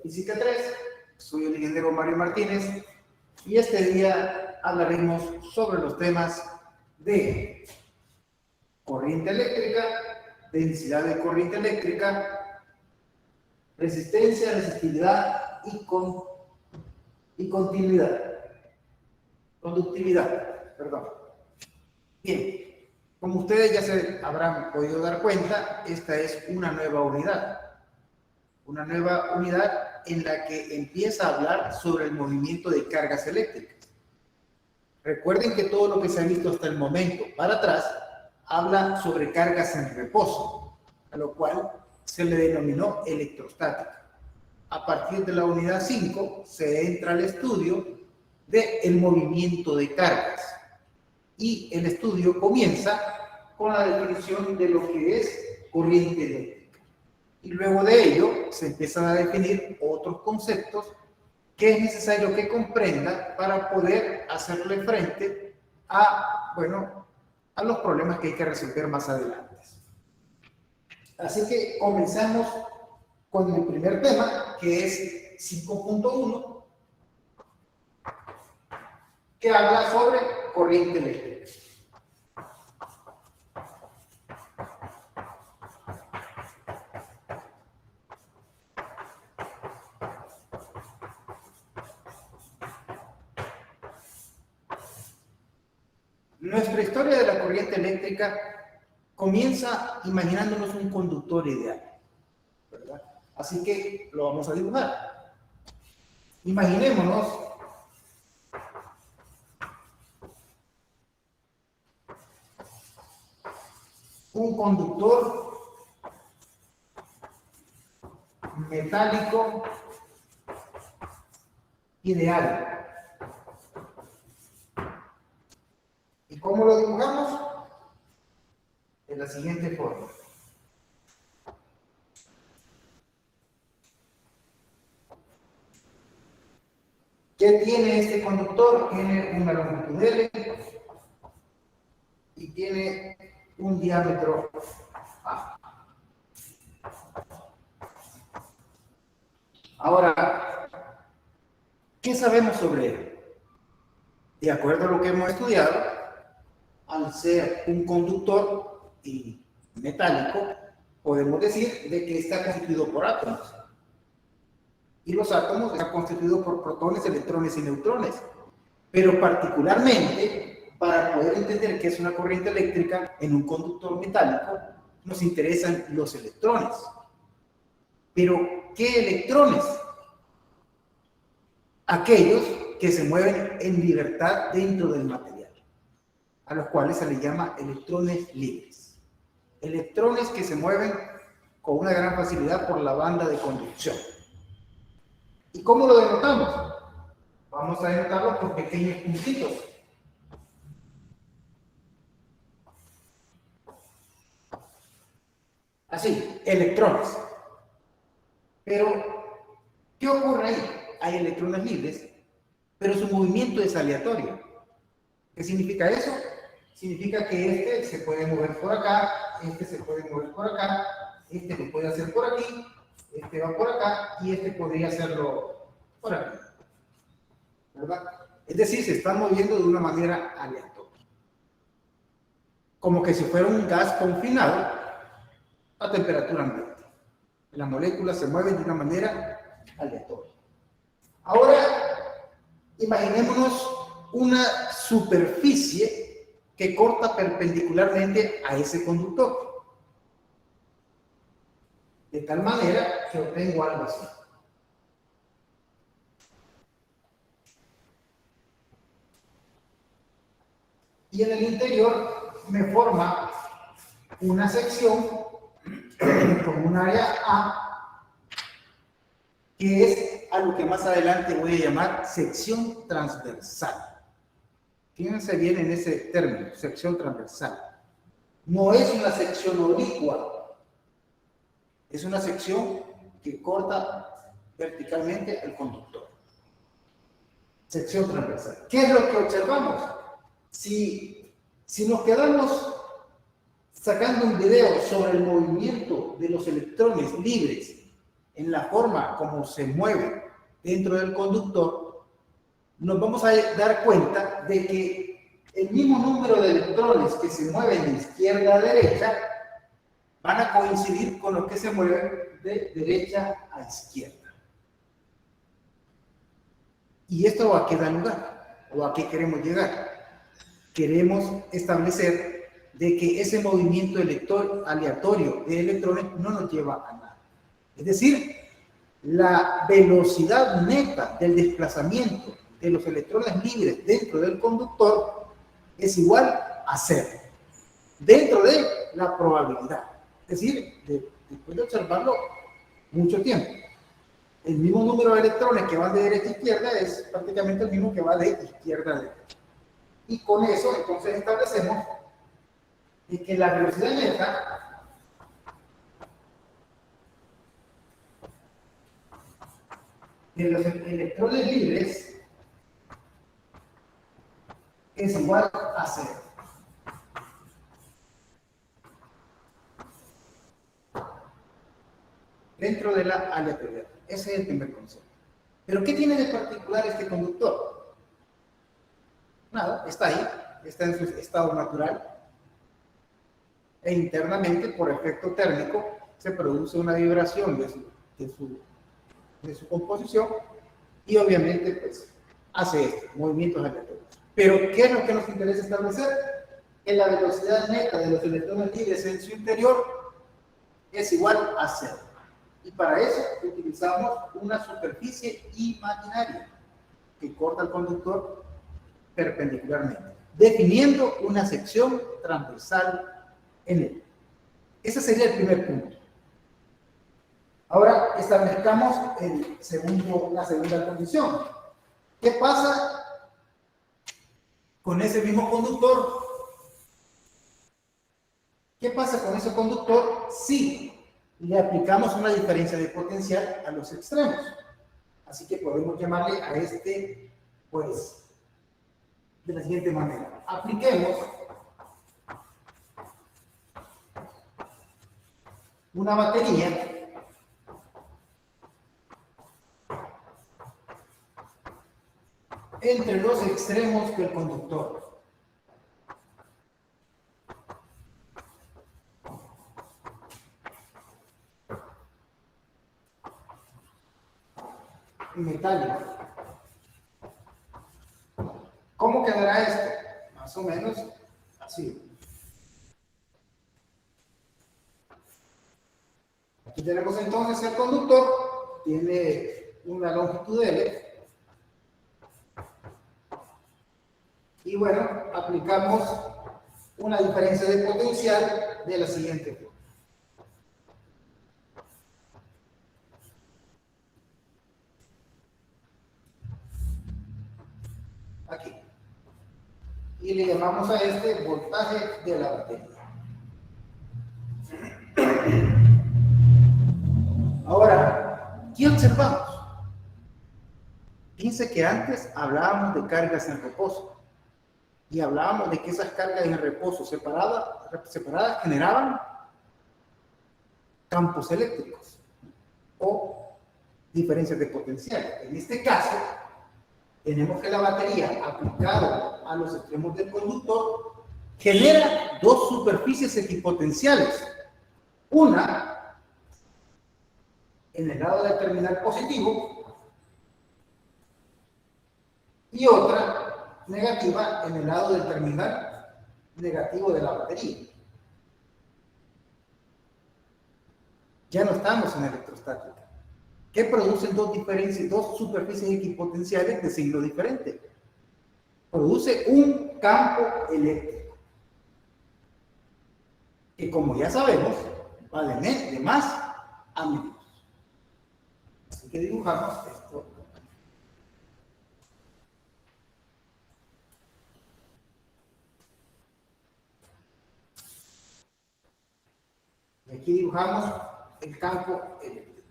Física 3. Soy el ingeniero Mario Martínez y este día hablaremos sobre los temas de corriente eléctrica, densidad de corriente eléctrica, resistencia, resistividad y conductividad, perdón. Bien, como ustedes ya se habrán podido dar cuenta, esta es una nueva unidad en la que empieza a hablar sobre el movimiento de cargas eléctricas. Recuerden que todo lo que se ha visto hasta el momento para atrás habla sobre cargas en reposo, a lo cual se le denominó electrostática. A partir de la unidad 5 se entra al estudio del movimiento de cargas y el estudio comienza con la definición de lo que es corriente eléctrica. Y luego de ello se empiezan a definir otros conceptos que es necesario que comprenda para poder hacerle frente a los problemas que hay que resolver más adelante. Así que comenzamos con el primer tema, que es 5.1, que habla sobre corriente eléctrica. Nuestra historia de la corriente eléctrica comienza imaginándonos un conductor ideal, ¿verdad? Así que lo vamos a dibujar. Imaginémonos un conductor metálico ideal. ¿Y cómo lo dibujamos? De la siguiente forma. ¿Qué tiene este conductor? Tiene una longitud L y tiene un diámetro A. Ahora, ¿qué sabemos sobre él? De acuerdo a lo que hemos estudiado, al ser un conductor metálico, podemos decir de que está constituido por átomos. Y los átomos están constituidos por protones, electrones y neutrones. Pero particularmente, para poder entender qué es una corriente eléctrica en un conductor metálico, nos interesan los electrones. Pero, ¿qué electrones? Aquellos que se mueven en libertad dentro del material, a los cuales se les llama electrones libres. Electrones que se mueven con una gran facilidad por la banda de conducción. ¿Y cómo lo denotamos? Vamos a denotarlo por pequeños puntitos. Así, electrones. Pero, ¿qué ocurre ahí? Hay electrones libres, pero su movimiento es aleatorio. ¿Qué significa eso? Significa que este se puede mover por acá, este se puede mover por acá, este lo puede hacer por aquí, este va por acá y este podría hacerlo por aquí, ¿verdad? Es decir, se están moviendo de una manera aleatoria. Como que si fuera un gas confinado a temperatura ambiente. Las moléculas se mueven de una manera aleatoria. Ahora, imaginémonos una superficie que corta perpendicularmente a ese conductor. De tal manera que obtengo algo así. Y en el interior me forma una sección con un área A, que es a lo que más adelante voy a llamar sección transversal. Fíjense bien en ese término, sección transversal. No es una sección oblicua, es una sección que corta verticalmente al conductor. Sección transversal. ¿Qué es lo que observamos? Si nos quedamos sacando un video sobre el movimiento de los electrones libres en la forma como se mueve dentro del conductor, nos vamos a dar cuenta de que el mismo número de electrones que se mueven de izquierda a derecha van a coincidir con los que se mueven de derecha a izquierda. ¿Y esto a qué da lugar? ¿O a qué queremos llegar? Queremos establecer de que ese movimiento aleatorio de electrones no nos lleva a nada. Es decir, la velocidad neta del desplazamiento de los electrones libres dentro del conductor es igual a cero, dentro de la probabilidad. Es decir, después de observarlo mucho tiempo, el mismo número de electrones que van de derecha a izquierda es prácticamente el mismo que va de izquierda a derecha. Y con eso, entonces, establecemos de que la velocidad neta de los electrones libres es igual a cero. Dentro de la aleatoriedad. Ese es el primer concepto. ¿Pero qué tiene de particular este conductor? Nada, está ahí, está en su estado natural. E internamente, por efecto térmico, se produce una vibración de su composición y obviamente pues hace esto, movimientos aleatorios. Pero ¿qué es lo que nos interesa establecer? Que la velocidad neta de los electrones libres en su interior es igual a cero. Y para eso utilizamos una superficie imaginaria que corta el conductor perpendicularmente, definiendo una sección transversal en él. Ese sería el primer punto. Ahora establezcamos la segunda condición. ¿Qué pasa con ese mismo conductor? ¿Qué pasa con ese conductor si le aplicamos una diferencia de potencial a los extremos? Así que podemos llamarle a este, pues, de la siguiente manera. Apliquemos una batería entre los extremos del conductor. Metálico. ¿Cómo quedará esto? Más o menos así. Aquí tenemos entonces el conductor, tiene una longitud L. Y bueno, aplicamos una diferencia de potencial de la siguiente forma. Aquí. Y le llamamos a este voltaje de la batería. Ahora, ¿qué observamos? Fíjense que antes hablábamos de cargas en reposo. Y hablábamos de que esas cargas en reposo separadas generaban campos eléctricos o diferencias de potencial. En este caso, tenemos que la batería aplicada a los extremos del conductor genera dos superficies equipotenciales. Una en el lado del terminal positivo y otra negativa en el lado del terminal negativo de la batería. Ya no estamos en electrostática. ¿Qué producen dos superficies equipotenciales de signo diferente? Produce un campo eléctrico, que como ya sabemos, va de más a menos. Así que dibujamos esto. Y aquí dibujamos el campo eléctrico.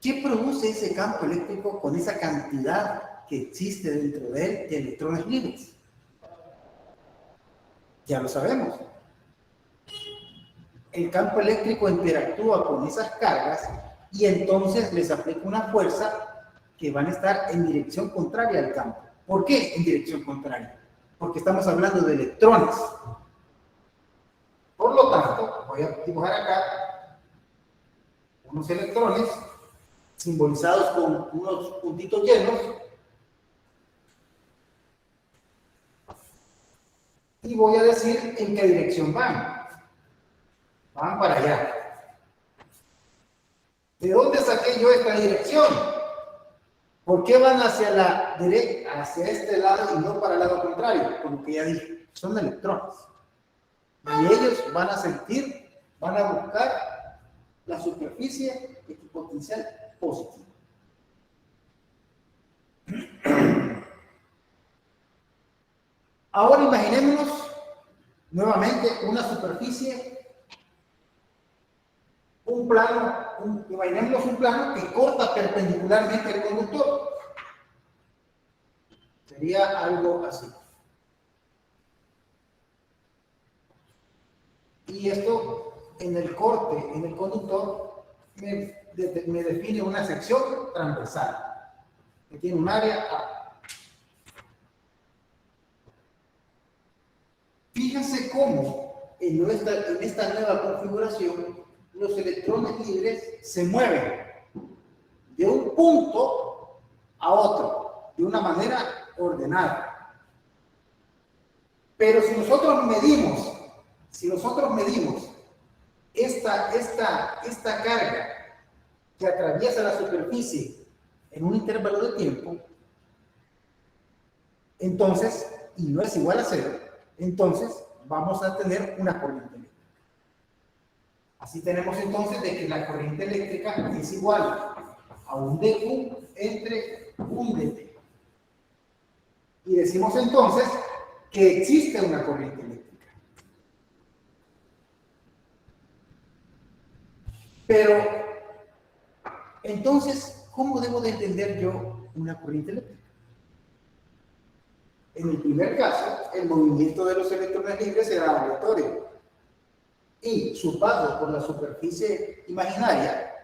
¿Qué produce ese campo eléctrico con esa cantidad que existe dentro de él de electrones libres? Ya lo sabemos. el campo eléctrico interactúa con esas cargas y entonces les aplica una fuerza que van a estar en dirección contraria al campo. ¿Por qué en dirección contraria? Porque estamos hablando de electrones. Por lo tanto, voy a dibujar acá unos electrones simbolizados con unos puntitos llenos y voy a decir en qué dirección van. Van para allá. ¿De dónde saqué yo esta dirección? ¿Por qué van hacia la derecha, hacia este lado y no para el lado contrario? Como que ya dije, son electrones. Y ellos van a sentir, van a buscar la superficie equipotencial positiva. Ahora imaginémonos nuevamente una superficie, imaginémonos un plano que corta perpendicularmente al conductor. Sería algo así. Y esto en el corte, en el conductor, me define una sección transversal, que tiene un área A. Fíjense cómo en esta nueva configuración los electrones libres se mueven de un punto a otro, de una manera ordenada. Pero si nosotros medimos esta carga que atraviesa la superficie en un intervalo de tiempo, entonces, y no es igual a cero, entonces vamos a tener una corriente eléctrica. Así tenemos entonces de que la corriente eléctrica es igual a un dQ entre un dt. Y decimos entonces que existe una corriente eléctrica. Pero, entonces, ¿cómo debo de entender yo una corriente eléctrica? En el primer caso, el movimiento de los electrones libres será aleatorio. Y su paso por la superficie imaginaria,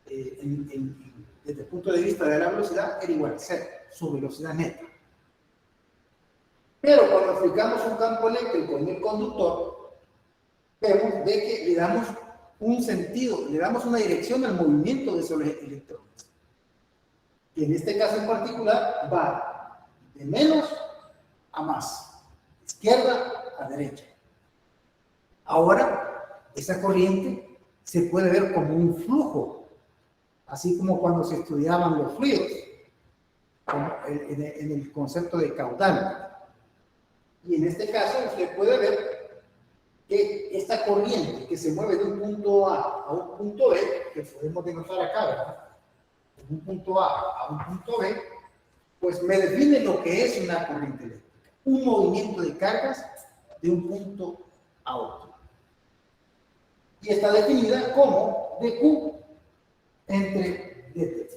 desde el punto de vista de la velocidad, era igual a cero, su velocidad neta. Pero cuando aplicamos un campo eléctrico en el conductor, vemos de que le damos un sentido, le damos una dirección al movimiento de esos electrones. Y en este caso en particular va de menos a más, izquierda a derecha. Ahora, esa corriente se puede ver como un flujo, así como cuando se estudiaban los fluidos, como en el concepto de caudal. Y en este caso usted puede ver que esta corriente que se mueve de un punto A un punto B, que podemos denotar acá, ¿verdad? De un punto A un punto B, pues me define lo que es una corriente eléctrica. Un movimiento de cargas de un punto a otro. Y está definida como dQ entre dt.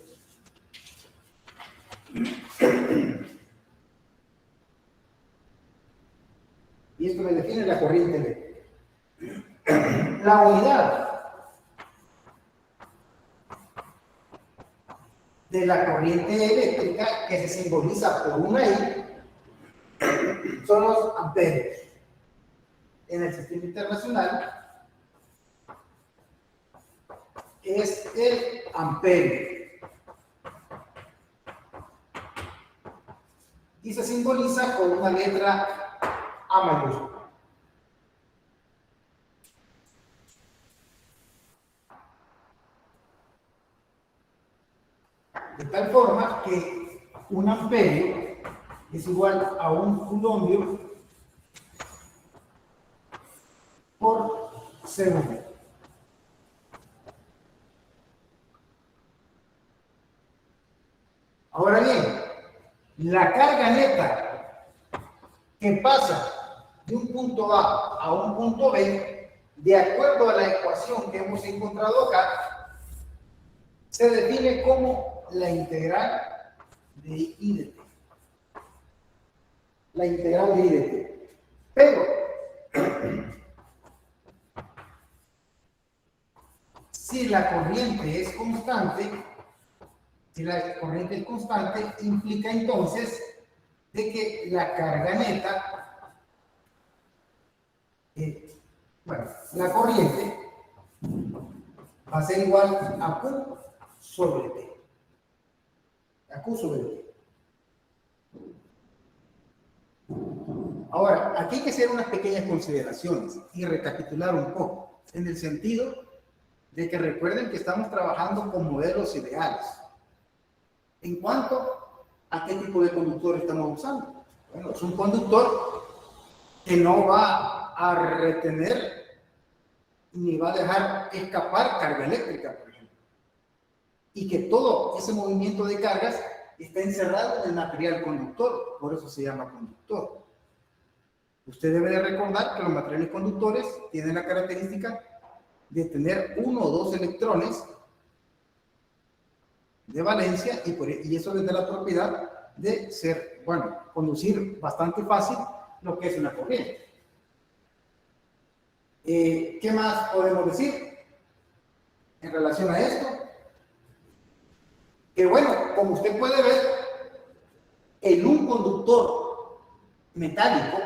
Y esto me define la corriente eléctrica. La unidad de la corriente eléctrica, que se simboliza por una I, son los amperios. En el sistema internacional es el amperio. Y se simboliza con una letra A mayúscula. De tal forma que un amperio es igual a un coulombio por segundo. Ahora bien, la carga neta que pasa de un punto A un punto B, de acuerdo a la ecuación que hemos encontrado acá, se define como la integral de I de t. La integral de I de t. Pero si la corriente es constante, implica entonces de que la carga neta, la corriente va a ser igual a Q sobre T. A Q sobre T. Ahora, aquí hay que hacer unas pequeñas consideraciones y recapitular un poco, en el sentido de que recuerden que estamos trabajando con modelos ideales. En cuanto a qué tipo de conductor estamos usando. Bueno, es un conductor que no va a retener ni va a dejar escapar carga eléctrica, por ejemplo. Y que todo ese movimiento de cargas está encerrado en el material conductor, por eso se llama conductor. Usted debe de recordar que los materiales conductores tienen la característica de tener uno o dos electrones de valencia y eso les da la propiedad de ser, conducir bastante fácil lo que es una corriente. ¿Qué más podemos decir en relación a esto? Que como usted puede ver, en un conductor metálico,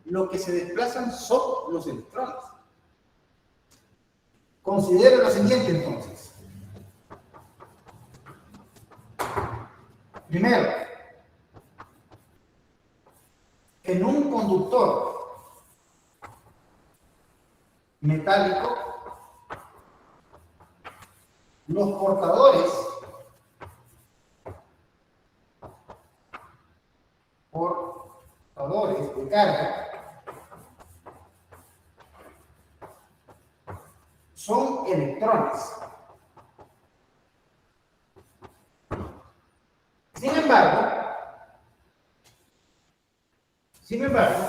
lo que se desplazan son los electrones. Considere lo siguiente entonces. Primero, en un conductor metálico, los portadores de carga son electrones. Sin embargo,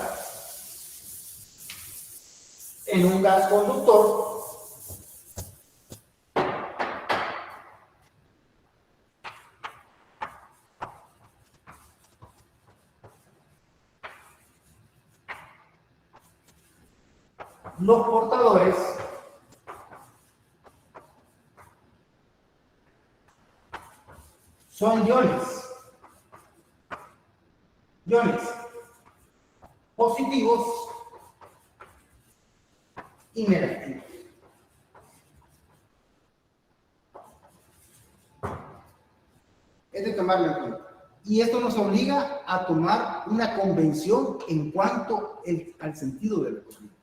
en un gas conductor, los portadores son iones positivos y negativos. Es de tomarlo en cuenta. Y esto nos obliga a tomar una convención en cuanto al sentido de la corriente.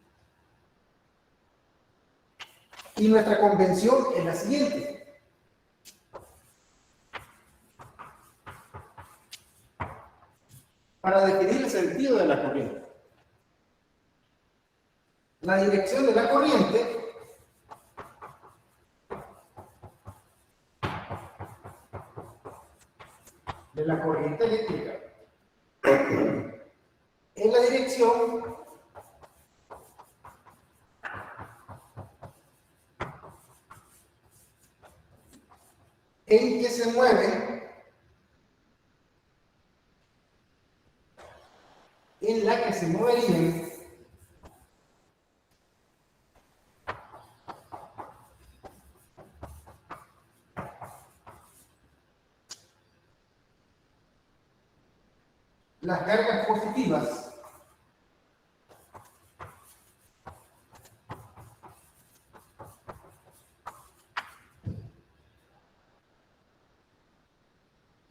Y nuestra convención es la siguiente. Para definir el sentido de la corriente. La dirección de la corriente eléctrica es la dirección en que se mueven, en la que se moverían las cargas positivas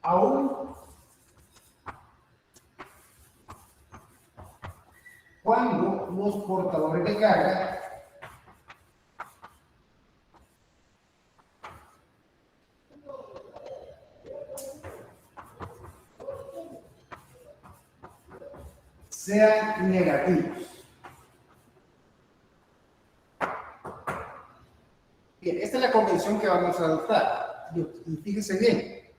aún cuando los portadores de carga sean negativos. Bien, esta es la convención que vamos a adoptar. Y fíjense bien,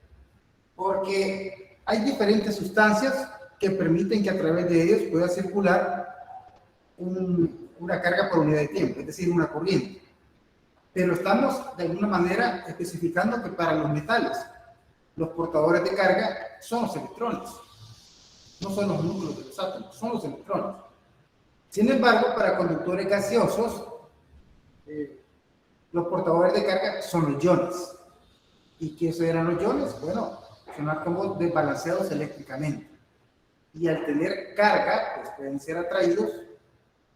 porque hay diferentes sustancias que permiten que a través de ellos pueda circular una carga por unidad de tiempo, es decir, una corriente. Pero estamos de alguna manera especificando que para los metales, los portadores de carga son los electrones. No son los núcleos de los átomos, son los electrones. Sin embargo, para conductores gaseosos, Los portadores de carga son los iones. ¿Y qué eran los iones? Bueno, son átomos desbalanceados eléctricamente. Y al tener carga, pues pueden ser atraídos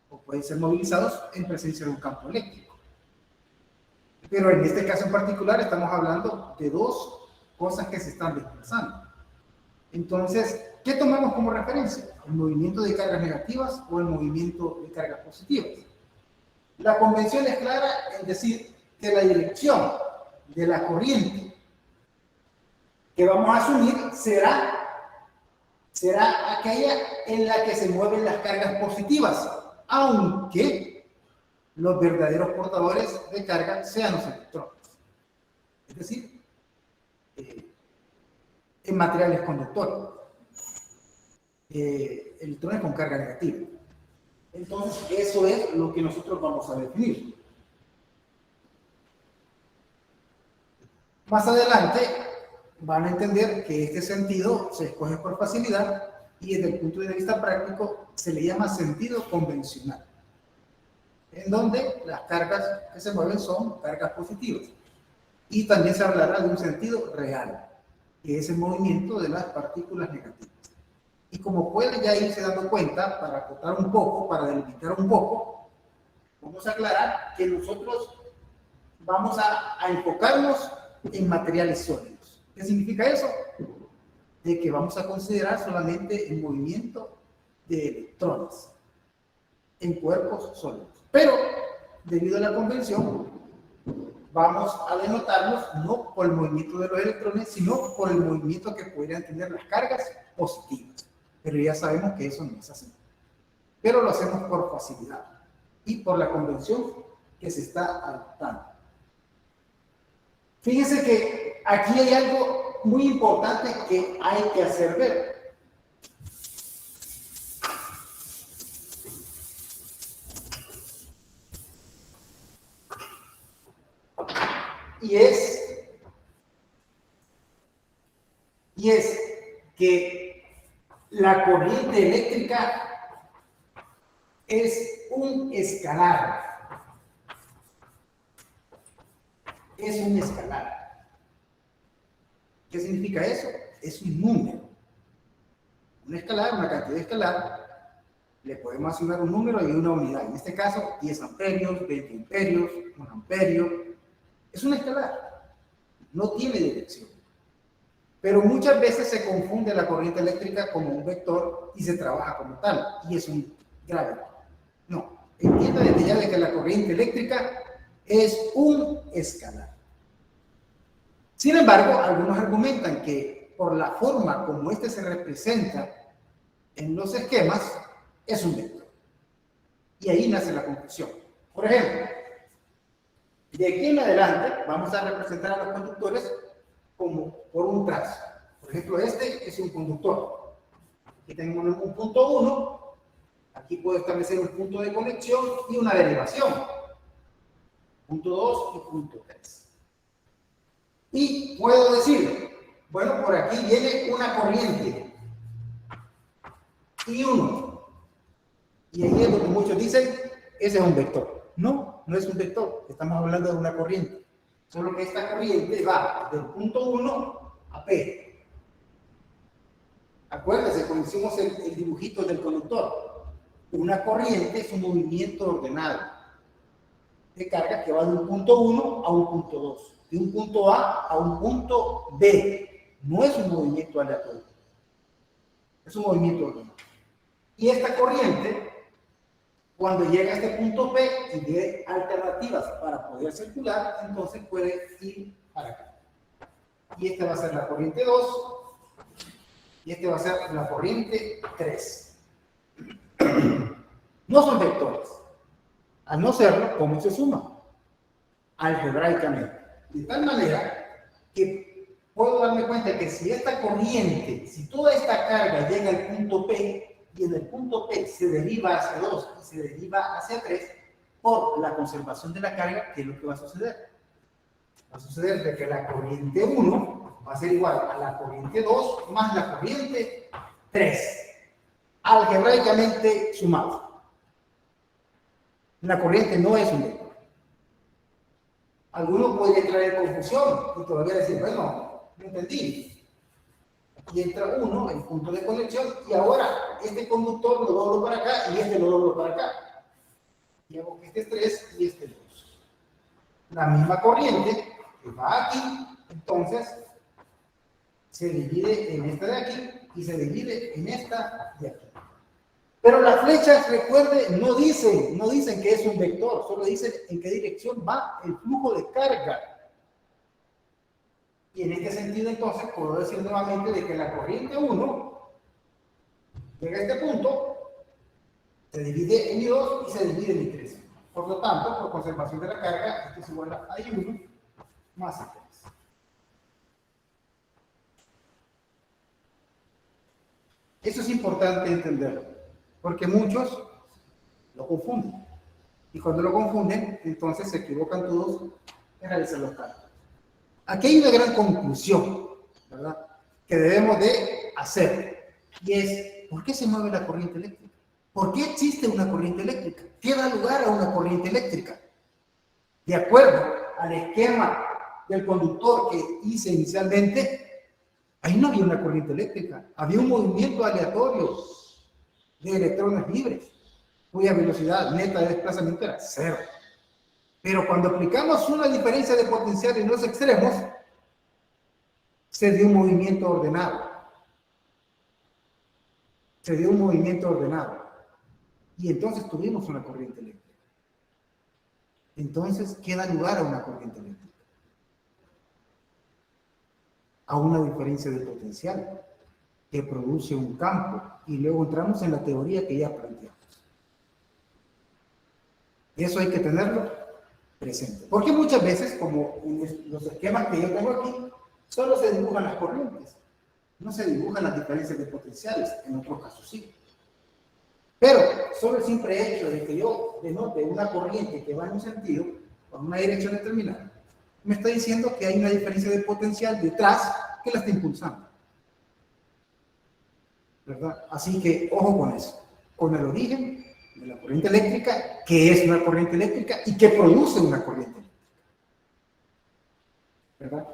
o pueden ser movilizados en presencia de un campo eléctrico. Pero en este caso en particular estamos hablando de dos cosas que se están desplazando. Entonces, ¿qué tomamos como referencia? ¿El movimiento de cargas negativas o el movimiento de cargas positivas? La convención es clara en decir que la dirección de la corriente que vamos a asumir será aquella en la que se mueven las cargas positivas, aunque los verdaderos portadores de carga sean los electrones. Es decir, en materiales conductores, electrones con carga negativa. Entonces, eso es lo que nosotros vamos a definir. Más adelante van a entender que este sentido se escoge por facilidad y desde el punto de vista práctico se le llama sentido convencional, en donde las cargas que se mueven son cargas positivas. Y también se hablará de un sentido real, que es el movimiento de las partículas negativas. Y como pueden ya irse dando cuenta, para acotar un poco, para delimitar un poco, vamos a aclarar que nosotros vamos a enfocarnos en materiales sólidos. ¿Qué significa eso? De que vamos a considerar solamente el movimiento de electrones en cuerpos sólidos. Pero, debido a la convención, vamos a denotarlos no por el movimiento de los electrones, sino por el movimiento que podrían tener las cargas positivas. Pero ya sabemos que eso no es así. Pero lo hacemos por facilidad y por la convención que se está adoptando. Fíjense que aquí hay algo muy importante que hay que hacer ver. Y es que la corriente eléctrica es un escalar. Es un escalar. ¿Qué significa eso? Es un número. Un escalar, una cantidad escalar, le podemos asignar un número y una unidad. En este caso, 10 amperios, 20 amperios, 1 amperio. Es un escalar. No tiene dirección. Pero muchas veces se confunde la corriente eléctrica como un vector y se trabaja como tal. Y es un grave error. No. Entienda desde ya de que la corriente eléctrica es un escalar. Sin embargo, algunos argumentan que por la forma como este se representa en los esquemas, es un vector. Y ahí nace la confusión. Por ejemplo, de aquí en adelante vamos a representar a los conductores como por un trazo. Por ejemplo, este es un conductor. Aquí tenemos un punto 1. Aquí puedo establecer un punto de conexión y una derivación. Punto 2 y punto 3. Y puedo decir, bueno, por aquí viene una corriente y 1. Y ahí es donde muchos dicen, ese es un vector. No, no es un vector. Estamos hablando de una corriente. Solo que esta corriente va del punto 1 a P. Acuérdense, cuando hicimos el dibujito del conductor. Una corriente es un movimiento ordenado de carga que va de un punto 1 a un punto 2. De un punto A un punto B. No es un movimiento aleatorio. Es un movimiento ordenado. Y esta corriente, cuando llega a este punto P y ve alternativas para poder circular, entonces puede ir para acá. Y esta va a ser la corriente 2 y esta va a ser la corriente 3. No son vectores. Al no serlo, ¿cómo se suma? Algebraicamente. De tal manera que puedo darme cuenta que si esta corriente, si toda esta carga llega al punto P y en el punto P se deriva hacia 2 y se deriva hacia 3, por la conservación de la carga, ¿qué es lo que va a suceder? Va a suceder de que la corriente 1 va a ser igual a la corriente 2 más la corriente 3, algebraicamente sumado. La corriente no es un vector. Algunos pueden entrar en confusión y todavía decir, bueno, no entendí. Y entra uno en punto de conexión y ahora este conductor lo doblo para acá y este lo doblo para acá. Y hago que este es 3 y este 2. La misma corriente que va aquí, entonces se divide en esta de aquí y se divide en esta de aquí. Pero las flechas, recuerde, no dicen que es un vector, solo dicen en qué dirección va el flujo de carga. Y en este sentido, entonces, puedo decir nuevamente de que la corriente 1 llega a este punto, se divide en I2 y se divide en I3. Por lo tanto, por conservación de la carga, esto es igual a I1 más I3. Eso es importante entenderlo, porque muchos lo confunden. Y cuando lo confunden, entonces se equivocan todos en realizar los cálculos. Aquí hay una gran conclusión, ¿verdad?, que debemos de hacer, y es, ¿por qué se mueve la corriente eléctrica? ¿Por qué existe una corriente eléctrica? ¿Qué da lugar a una corriente eléctrica? De acuerdo al esquema del conductor que hice inicialmente, ahí no había una corriente eléctrica, había un movimiento aleatorio de electrones libres, cuya velocidad neta de desplazamiento era 0. Pero cuando aplicamos una diferencia de potencial en los extremos, se dio un movimiento ordenado. Se dio un movimiento ordenado. Y entonces tuvimos una corriente eléctrica. Entonces, ¿qué da lugar a una corriente eléctrica? A una diferencia de potencial que produce un campo. Y luego entramos en la teoría que ya planteamos. Eso hay que tenerlo presente. Porque muchas veces, como en los esquemas que yo tengo aquí, solo se dibujan las corrientes. No se dibujan las diferencias de potenciales, en otros casos sí. Pero solo el simple hecho de que yo denote una corriente que va en un sentido, con una dirección determinada, me está diciendo que hay una diferencia de potencial detrás que la está impulsando. ¿Verdad? Así que, ojo con eso. Con el origen de la corriente eléctrica, qué es una corriente eléctrica y qué produce una corriente eléctrica. ¿Verdad?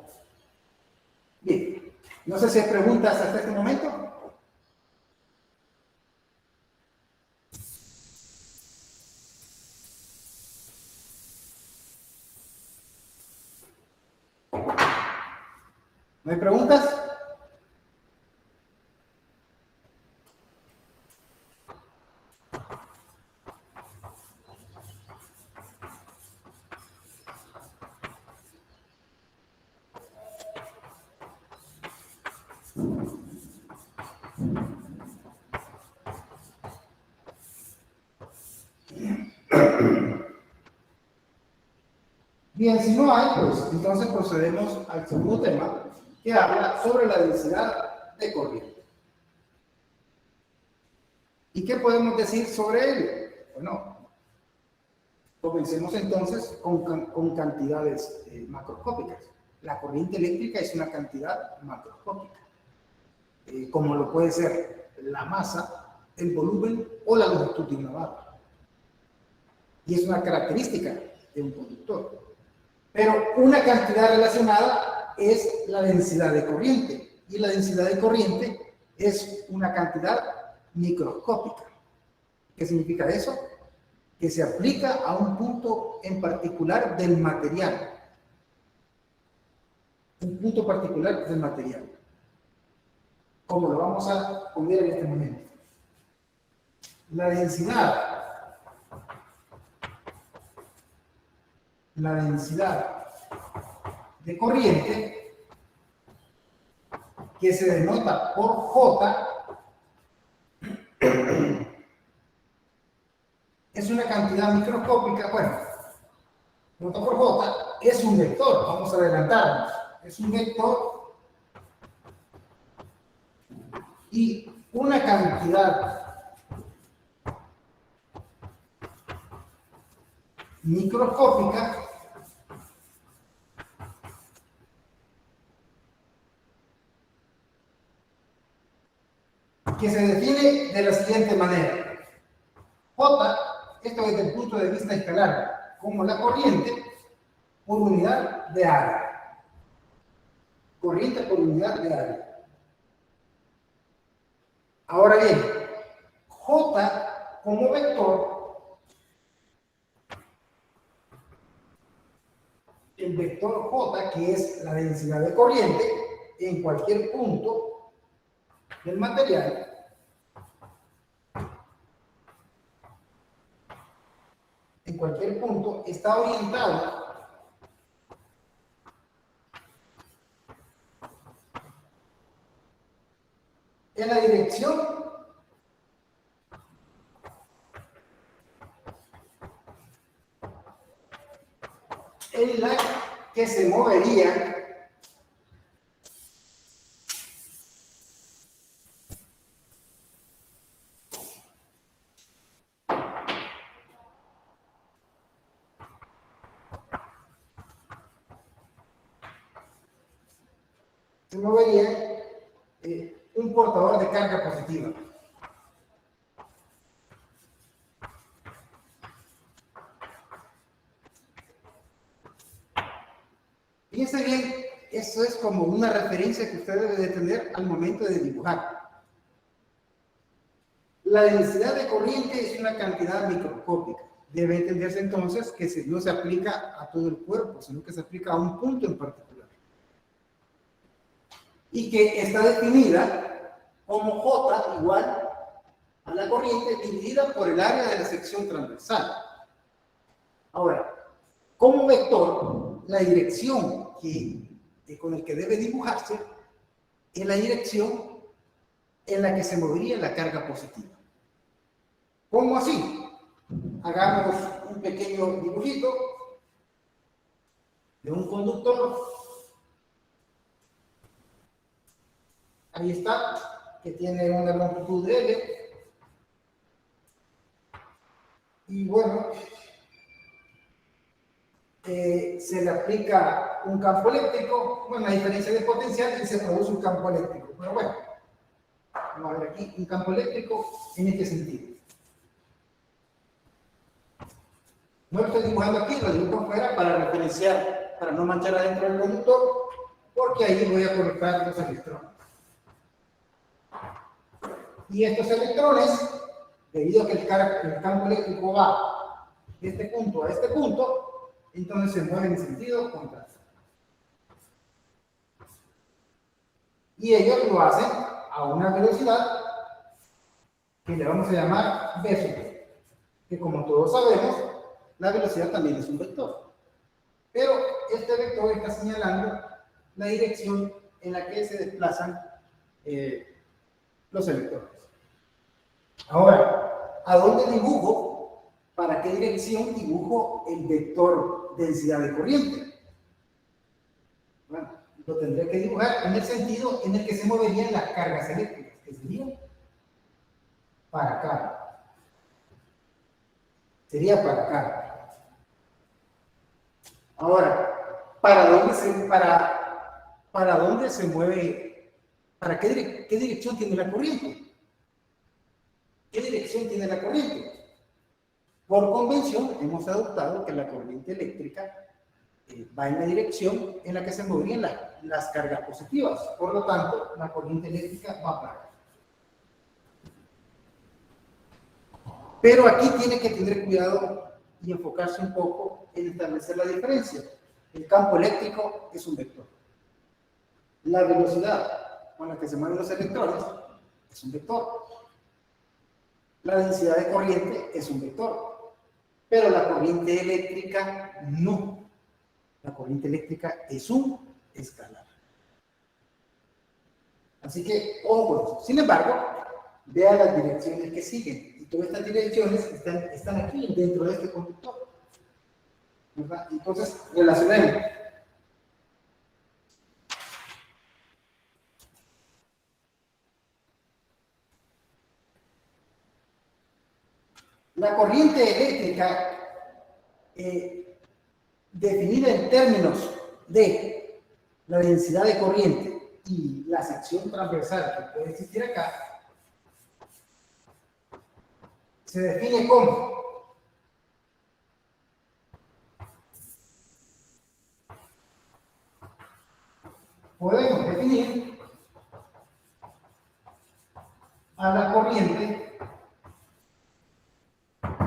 Bien. No sé si hay preguntas hasta este momento. ¿No hay preguntas? Bien, si no hay, pues entonces procedemos al segundo tema, que habla sobre la densidad de corriente. ¿Y qué podemos decir sobre ello? Bueno, comencemos entonces con cantidades macroscópicas. La corriente eléctrica es una cantidad macroscópica, como lo puede ser la masa, el volumen o la longitud de una barra. Y es una característica de un conductor. Pero una cantidad relacionada es la densidad de corriente. Y la densidad de corriente es una cantidad microscópica. ¿Qué significa eso? Que se aplica a un punto en particular del material. Un punto particular del material. Como lo vamos a poner en este momento. La densidad de corriente, que se denota por J, es una cantidad microscópica. Bueno, denota por J es un vector, vamos a adelantarnos, es un vector, y una cantidad microscópica que se define de la siguiente manera. J, esto desde el punto de vista escalar, como la corriente, por unidad de área. Corriente por unidad de área. Ahora bien, J como vector, el vector J, que es la densidad de corriente en cualquier punto del material, en cualquier punto, está orientado en la dirección en la que se movería un portador de carga positiva. Fíjense bien, eso es como una referencia que usted debe de tener al momento de dibujar. La densidad de corriente es una cantidad microscópica. Debe entenderse entonces que no se aplica a todo el cuerpo, sino que se aplica a un punto en particular. Y que está definida como J igual a la corriente dividida por el área de la sección transversal. Ahora, como vector, la dirección con el que debe dibujarse es la dirección en la que se movería la carga positiva. ¿Cómo así? Hagamos un pequeño dibujito de un conductor. Ahí está, que tiene una longitud de L. Y bueno, se le aplica un campo eléctrico, bueno, a diferencia de potencial, y se produce un campo eléctrico. Pero bueno, vamos a ver aquí un campo eléctrico en este sentido. No lo estoy dibujando aquí, lo dibujo afuera para referenciar, para no manchar adentro del conductor, porque ahí voy a colocar los electrones. Y estos electrones, debido a que el campo eléctrico va de este punto a este punto, entonces se mueven en sentido contrario. Y ellos lo hacen a una velocidad que le vamos a llamar v sub t, que como todos sabemos, la velocidad también es un vector. Pero este vector está señalando la dirección en la que se desplazan los electrones. Ahora, ¿a dónde dibujo? ¿Para qué dirección dibujo el vector densidad de corriente? Bueno, lo tendré que dibujar en el sentido en el que se moverían las cargas eléctricas, que sería para acá. Sería para acá. Ahora, ¿para dónde se mueve? ¿Para qué dirección tiene la corriente? ¿Qué dirección tiene la corriente? Por convención, hemos adoptado que la corriente eléctrica va en la dirección en la que se moverían las cargas positivas. Por lo tanto, la corriente eléctrica va para acá. Pero aquí tiene que tener cuidado y enfocarse un poco en establecer la diferencia. El campo eléctrico es un vector. La velocidad con la que se mueven los electrones es un vector. La densidad de corriente es un vector. Pero la corriente eléctrica no. La corriente eléctrica es un escalar. Así que, ojo con eso. Sin embargo, vea las direcciones que siguen. Y todas estas direcciones están aquí dentro de este conductor. ¿Verdad? Entonces, relacionemos. La corriente eléctrica, definida en términos de la densidad de corriente y la sección transversal que puede existir acá, se define como podemos definir a la corriente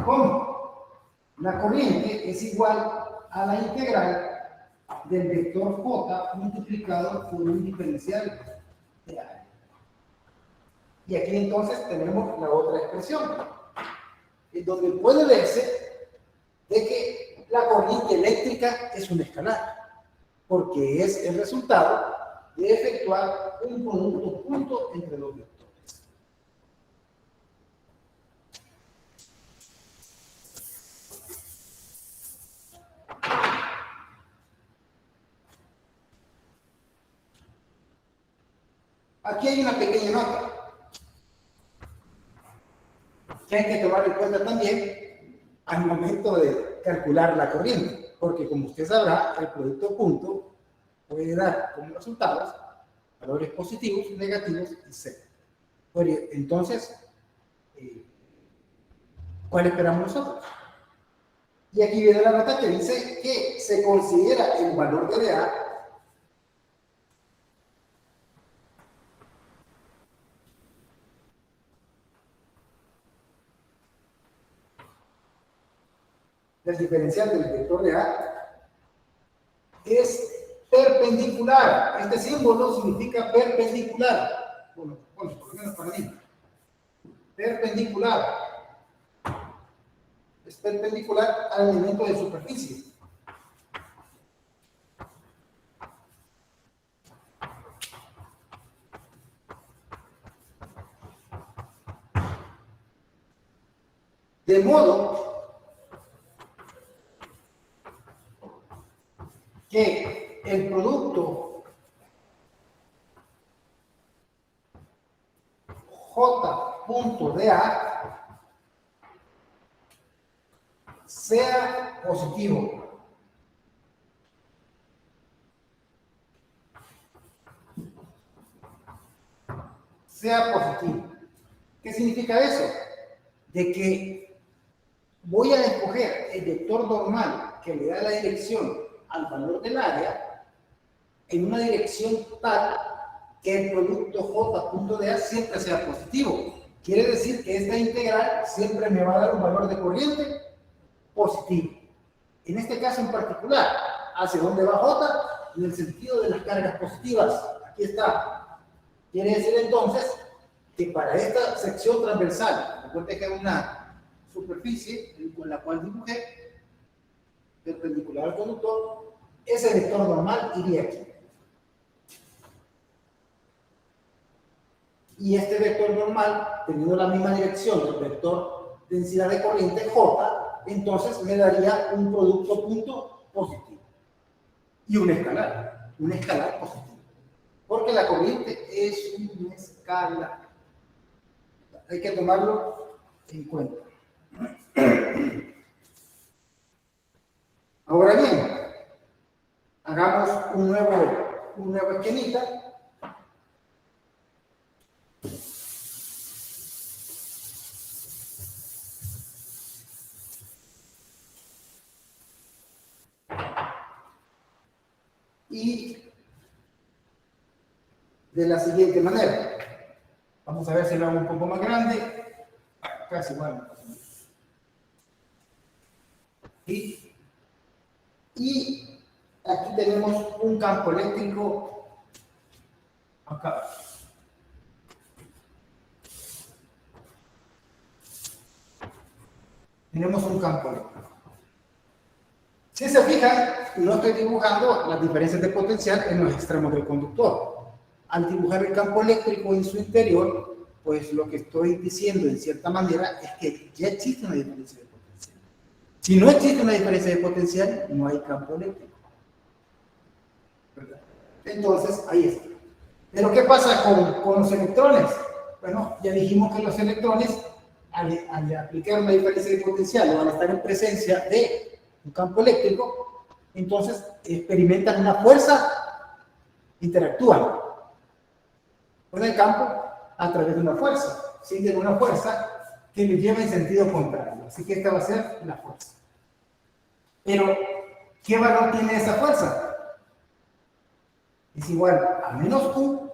como la corriente es igual a la integral del vector J multiplicado por un diferencial de área. Y aquí entonces tenemos la otra expresión, en donde puede verse de que la corriente eléctrica es un escalar, porque es el resultado de efectuar un producto punto entre dos vectores. Aquí hay una pequeña nota que hay que tomar en cuenta también al momento de calcular la corriente, porque como usted sabrá, el producto punto puede dar como resultados valores positivos, negativos y cero. Entonces, ¿cuál esperamos nosotros? Y aquí viene la nota que dice que se considera el valor de dA del diferencial del vector de A es perpendicular. Este símbolo significa perpendicular. Bueno, por lo menos para mí. Perpendicular. Es perpendicular al elemento de superficie. De modo que el producto J.dA sea positivo. Sea positivo. ¿Qué significa eso? De que voy a escoger el vector normal que le da la dirección al valor del área en una dirección tal que el producto J.dA siempre sea positivo. Quiere decir que esta integral siempre me va a dar un valor de corriente positivo. En este caso en particular, ¿hacia dónde va J? En el sentido de las cargas positivas. Aquí está. Quiere decir entonces que para esta sección transversal, recuerde que es una superficie con la cual dibujé, perpendicular al conductor, ese vector normal iría aquí. Y este vector normal, teniendo la misma dirección del vector densidad de corriente J, entonces me daría un producto punto positivo. Y un escalar positivo. Porque la corriente es un escalar. Hay que tomarlo en cuenta. Ahora bien, hagamos un nuevo esquemita. Y de la siguiente manera. Vamos a ver si lo hago un poco más grande. Casi igual. Y aquí tenemos un campo eléctrico acá. Tenemos un campo eléctrico. Si se fijan, no estoy dibujando las diferencias de potencial en los extremos del conductor. Al dibujar el campo eléctrico en su interior, pues lo que estoy diciendo en cierta manera es que ya existe una diferencia de potencial. Si no existe una diferencia de potencial, no hay campo eléctrico. ¿Verdad? Entonces, ahí está. Pero ¿qué pasa con los electrones? Bueno, ya dijimos que los electrones, al aplicar una diferencia de potencial o al estar en presencia de un campo eléctrico, entonces experimentan una fuerza, interactúan con el campo a través de una fuerza, sienten una fuerza que les lleva en sentido contrario. Así que esta va a ser la fuerza. Pero, ¿qué valor tiene esa fuerza? es igual a menos Q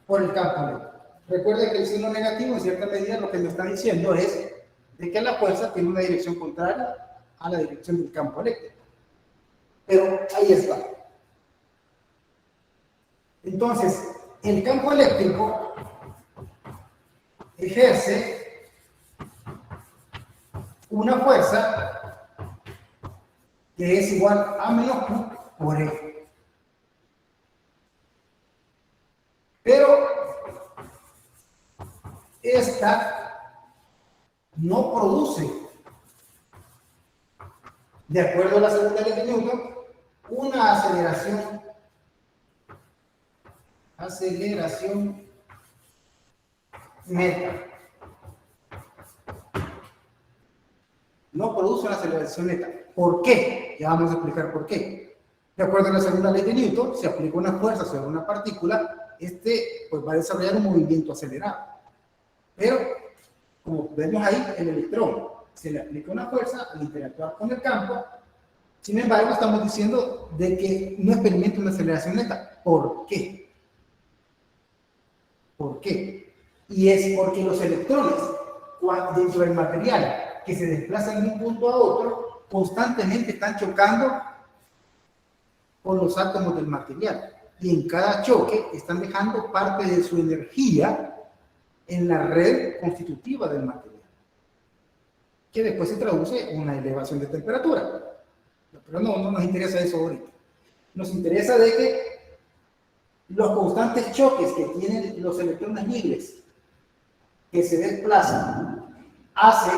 por el campo eléctrico. Recuerde que el signo negativo, en cierta medida, lo que me está diciendo es de que la fuerza tiene una dirección contraria a la dirección del campo eléctrico. Pero ahí está. Entonces, el campo eléctrico ejerce una fuerza que es igual a menos Q por E. Pero esta no produce, de acuerdo a la segunda ley de Newton, una aceleración neta. No produce una aceleración neta. ¿Por qué? Ya vamos a explicar por qué. De acuerdo a la segunda ley de Newton, si aplica una fuerza sobre una partícula, pues va a desarrollar un movimiento acelerado. Pero, como vemos ahí, el electrón se le aplica una fuerza al interactuar con el campo. Sin embargo, estamos diciendo de que no experimenta una aceleración neta. ¿Por qué? ¿Por qué? Y es porque los electrones, dentro del material, que se desplazan de un punto a otro, constantemente están chocando con los átomos del material. Y en cada choque están dejando parte de su energía en la red constitutiva del material, que después se traduce en una elevación de temperatura. Pero no nos interesa eso ahorita. Nos interesa de que los constantes choques que tienen los electrones libres que se desplazan hace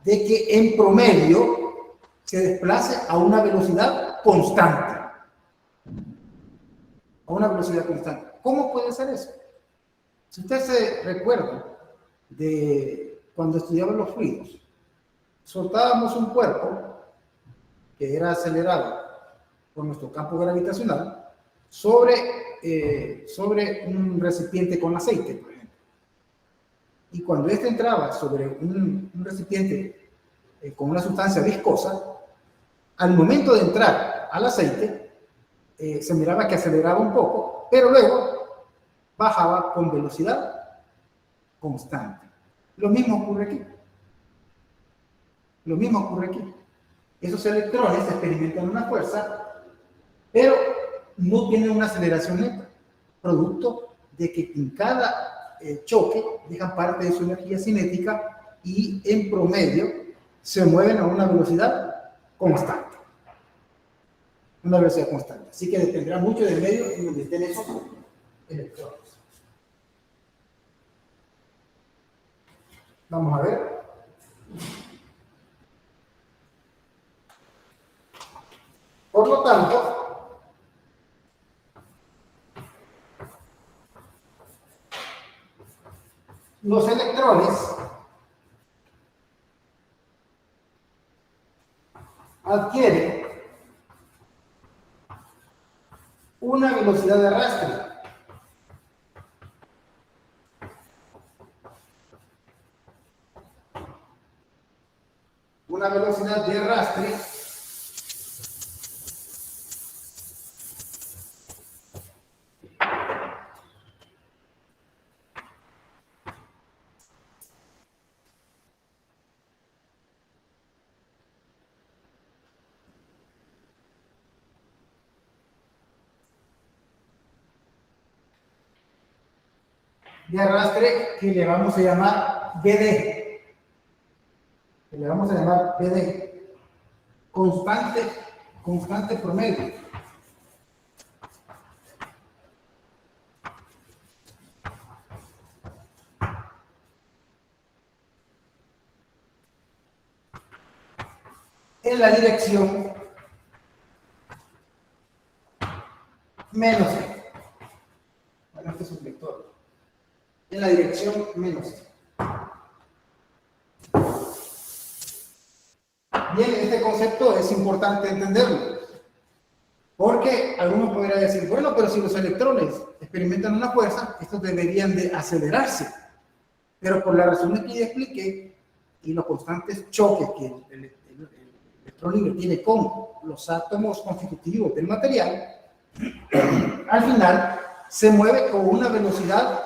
de que en promedio se desplace a una velocidad constante. A una velocidad constante. ¿Cómo puede ser eso? Si usted se recuerda de cuando estudiaban los fluidos, soltábamos un cuerpo que era acelerado por nuestro campo gravitacional sobre un recipiente con aceite, por ejemplo. Y cuando este entraba sobre un recipiente con una sustancia viscosa, al momento de entrar al aceite, se miraba que aceleraba un poco, pero luego bajaba con velocidad constante. Lo mismo ocurre aquí. Lo mismo ocurre aquí. Esos electrones experimentan una fuerza, pero no tienen una aceleración neta, producto de que en cada choque dejan parte de su energía cinética y en promedio se mueven a una velocidad constante. Una velocidad constante. Así que dependerá mucho del medio en donde estén esos electrones. Vamos a ver. Por lo tanto, los electrones adquieren una velocidad de arrastre. Una velocidad de arrastre que le vamos a llamar BD. Que le vamos a llamar BD. Constante promedio. En la dirección menos E. Bueno, este es un vector. En la dirección menos E. Bien, este concepto es importante entenderlo, porque algunos podrían decir, bueno, pero si los electrones experimentan una fuerza, estos deberían de acelerarse, pero por las razones que ya expliqué y los constantes choques que el electrón libre tiene con los átomos constitutivos del material, al final se mueve con una velocidad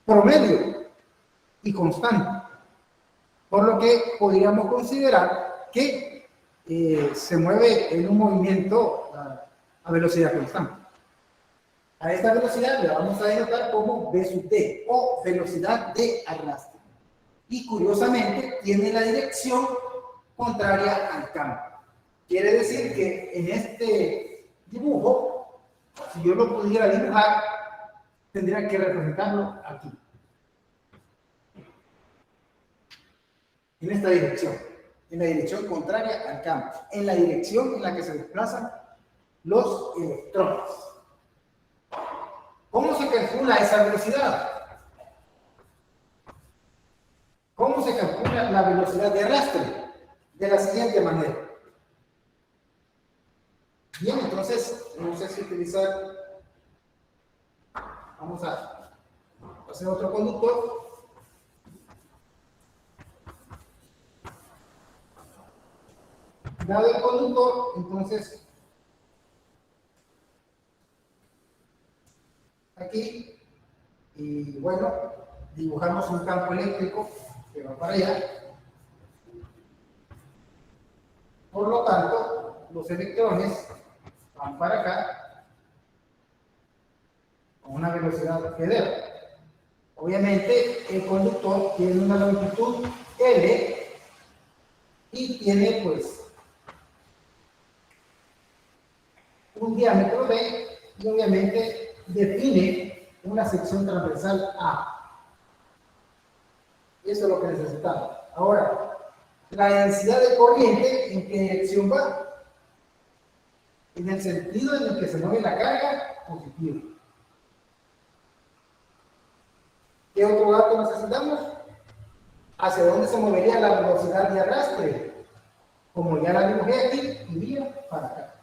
promedio y constante, por lo que podríamos considerar que se mueve en un movimiento a velocidad constante. A esta velocidad la vamos a denotar como v sub t o velocidad de arrastre. Y curiosamente tiene la dirección contraria al campo. Quiere decir que en este dibujo, si yo lo pudiera dibujar, tendría que representarlo aquí. En esta dirección. En la dirección contraria al campo. En la dirección en la que se desplazan los electrones. ¿Cómo se calcula esa velocidad? ¿Cómo se calcula la velocidad de arrastre? De la siguiente manera. Bien, entonces, no sé si utilizar, vamos a hacer otro conductor. Dado el conductor, entonces, aquí, y bueno, dibujamos un campo eléctrico que va para allá. Por lo tanto, los electrones van para acá con una velocidad que debe. Obviamente, el conductor tiene una longitud L y tiene, pues, un diámetro D y obviamente define una sección transversal A. Eso es lo que necesitamos. Ahora, la densidad de corriente, ¿en qué dirección va? En el sentido en el que se mueve la carga positiva. ¿Qué otro dato necesitamos? ¿Hacia dónde se movería la velocidad de arrastre? Como ya la dibujé aquí, iría para acá.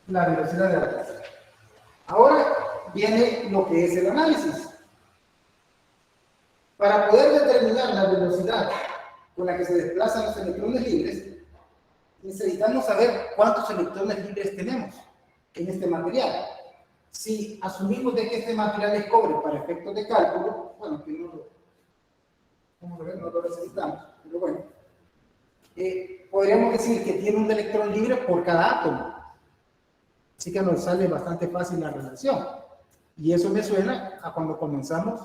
La velocidad de arrastre. Ahora viene lo que es el análisis. Para poder determinar la velocidad con la que se desplazan los electrones libres, necesitamos saber cuántos electrones libres tenemos en este material. Si asumimos de que este material es cobre para efectos de cálculo, bueno, que no lo necesitamos, pero bueno, podríamos decir que tiene un electrón libre por cada átomo. Así que nos sale bastante fácil la relación. Y eso me suena a cuando comenzamos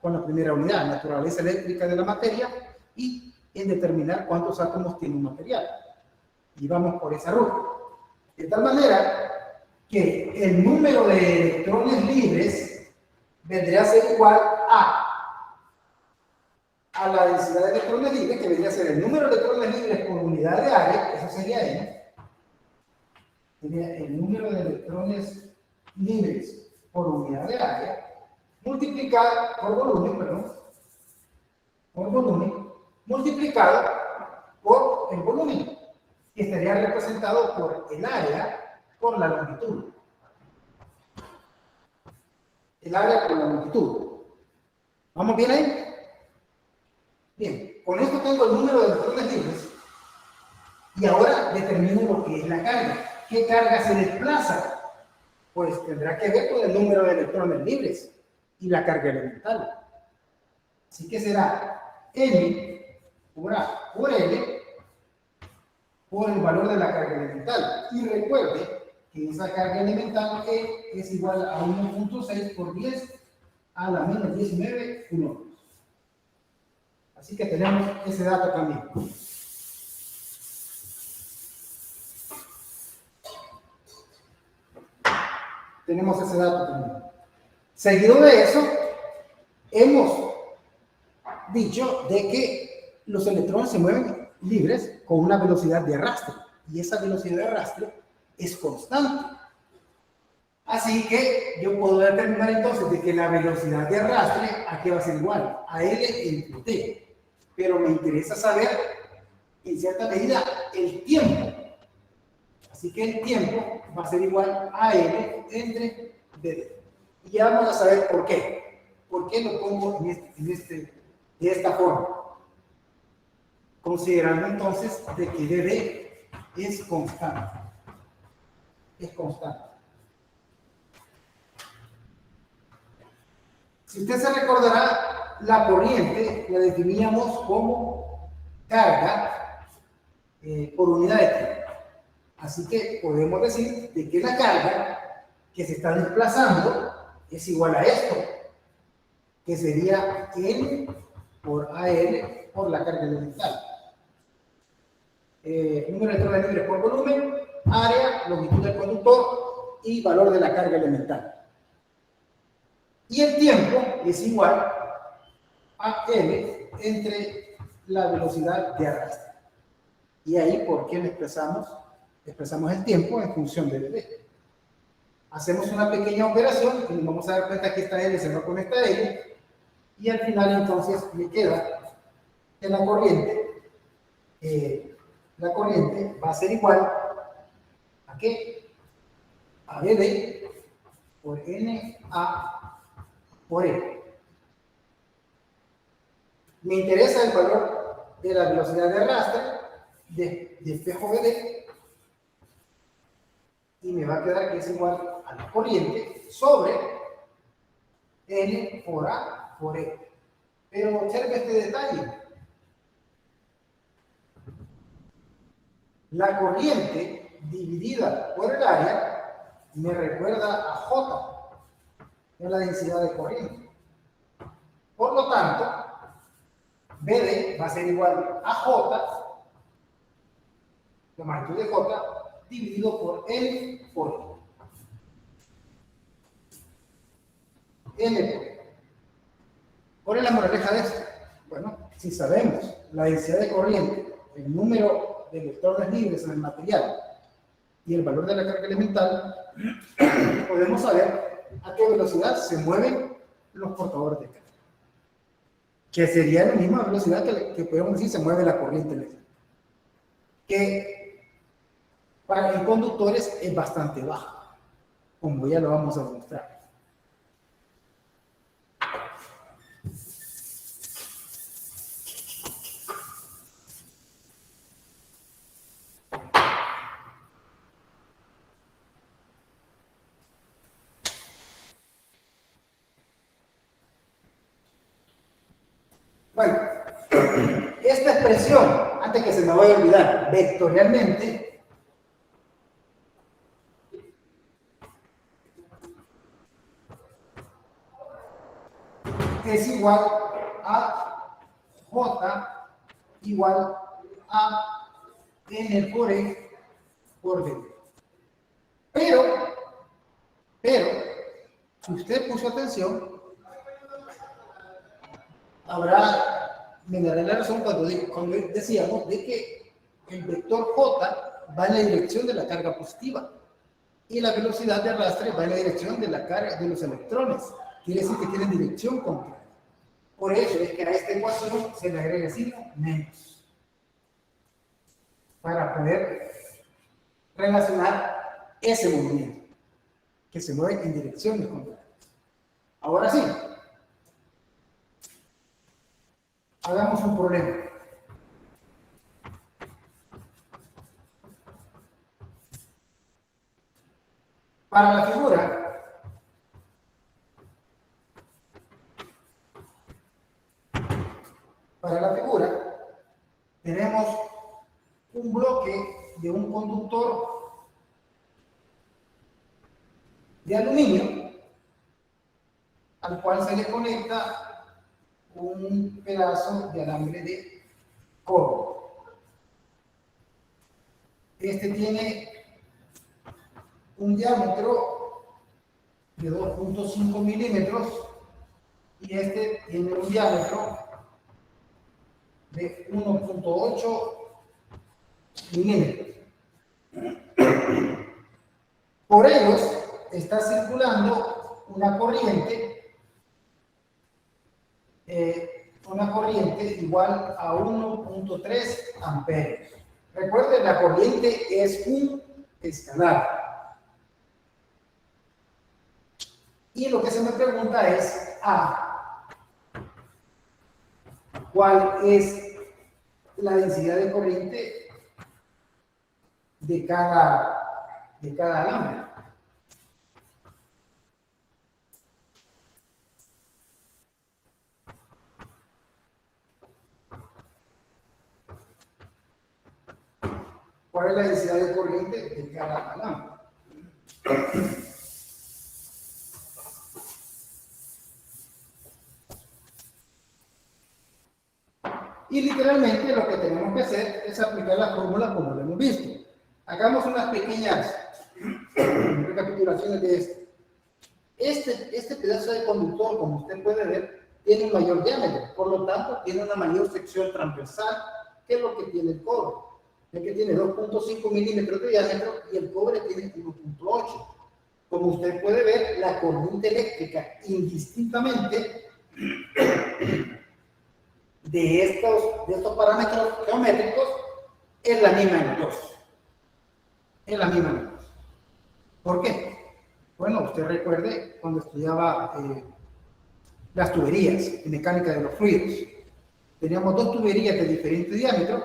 con la primera unidad, naturaleza eléctrica de la materia, y en determinar cuántos átomos tiene un material. Y vamos por esa ruta. De tal manera que el número de electrones libres vendría a ser igual a la densidad de electrones libres, que vendría a ser el número de electrones libres por unidad de área, eso sería N, sería el número de electrones libres por unidad de área, multiplicado por volumen, multiplicado por el volumen, que estaría representado por el área por la longitud. El área por la longitud. ¿Vamos bien ahí? Bien, con esto tengo el número de electrones libres y ahora determino lo que es la carga. ¿Qué carga se desplaza? Pues tendrá que ver con el número de electrones libres y la carga elemental. Así que será M por A por L por el valor de la carga elemental. Y recuerde que esa carga elemental E es igual a 1.6 por 10 a la menos 19 coulombs. Así que tenemos ese dato también. Tenemos ese dato también. Seguido de eso, hemos dicho de que los electrones se mueven libres con una velocidad de arrastre. Y esa velocidad de arrastre es constante. Así que yo puedo determinar entonces de que la velocidad de arrastre, ¿a qué va a ser igual? A L entre T. Pero me interesa saber, en cierta medida, el tiempo. Así que el tiempo va a ser igual a L entre DD. Y ya vamos a saber por qué. ¿Por qué lo pongo de esta forma? Considerando entonces de que DD es constante. es constante. Si usted se recordará, la corriente la definíamos como carga por unidad de tiempo. Así que podemos decir de que la carga que se está desplazando es igual a esto, que sería N por AL por la carga elemental. Número de electrones libres por volumen, área, longitud del conductor y valor de la carga elemental. Y el tiempo es igual a L entre la velocidad de arrastre. Y ahí, ¿por qué le expresamos? Expresamos el tiempo en función de V. Hacemos una pequeña operación y nos vamos a dar cuenta que esta L se va con esta L. Y al final, entonces, me queda que la corriente va a ser igual a ¿qué? A BD por NA por E. Me interesa el valor de la velocidad de arrastre de espejo BD y me va a quedar que es igual a la corriente sobre N por A por E. Pero observe este detalle. La corriente dividida por el área me recuerda a J, que es la densidad de corriente. Por lo tanto, BD va a ser igual a J, la magnitud de J, dividido por N por N por E. ¿Cuál es la moraleja de esto? Bueno, si sabemos la densidad de corriente, el número de electrones libres en el material y el valor de la carga elemental, podemos saber a qué velocidad se mueven los portadores de carga. Que sería la misma velocidad que podemos decir se mueve la corriente eléctrica. Que para los conductores es bastante baja, como ya lo vamos a demostrar. Bueno, esta expresión, antes que se me vaya a olvidar, vectorialmente, es igual a J igual a N por E por V. Pero, si usted puso atención, me dará la razón cuando decíamos de que el vector J va en la dirección de la carga positiva y la velocidad de arrastre va en la dirección de la carga de los electrones. Quiere decir que tienen dirección contraria. Por eso es que a esta ecuación se le agrega signo menos para poder relacionar ese movimiento que se mueve en direcciones contrarias. Ahora sí, hagamos un problema. Para la figura, tenemos un bloque de un conductor de aluminio al cual se le conecta un pedazo de alambre de cobre. Este tiene un diámetro de 2.5 milímetros y este tiene un diámetro de 1.8 milímetros. Por ellos está circulando una corriente igual a 1.3 amperios. Recuerden, la corriente es un escalar. Y lo que se me pregunta es ¿cuál es la densidad de corriente de cada de cada alambre. ¿Cuál es la densidad de corriente de cada alambre? Y literalmente lo que tenemos que hacer es aplicar la fórmula como lo hemos visto. Hagamos unas pequeñas recapitulaciones de esto. Este pedazo de conductor, como usted puede ver, tiene un mayor diámetro, por lo tanto tiene una mayor sección transversal que lo que tiene el cobre, ya que tiene 2.5 milímetros de diámetro y el cobre tiene 1.8. Como usted puede ver, la corriente eléctrica indistintamente de estos parámetros geométricos es la misma en los dos. Es la misma en los dos. ¿Por qué? Bueno, usted recuerde cuando estudiaba las tuberías en mecánica de los fluidos. Teníamos dos tuberías de diferente diámetro,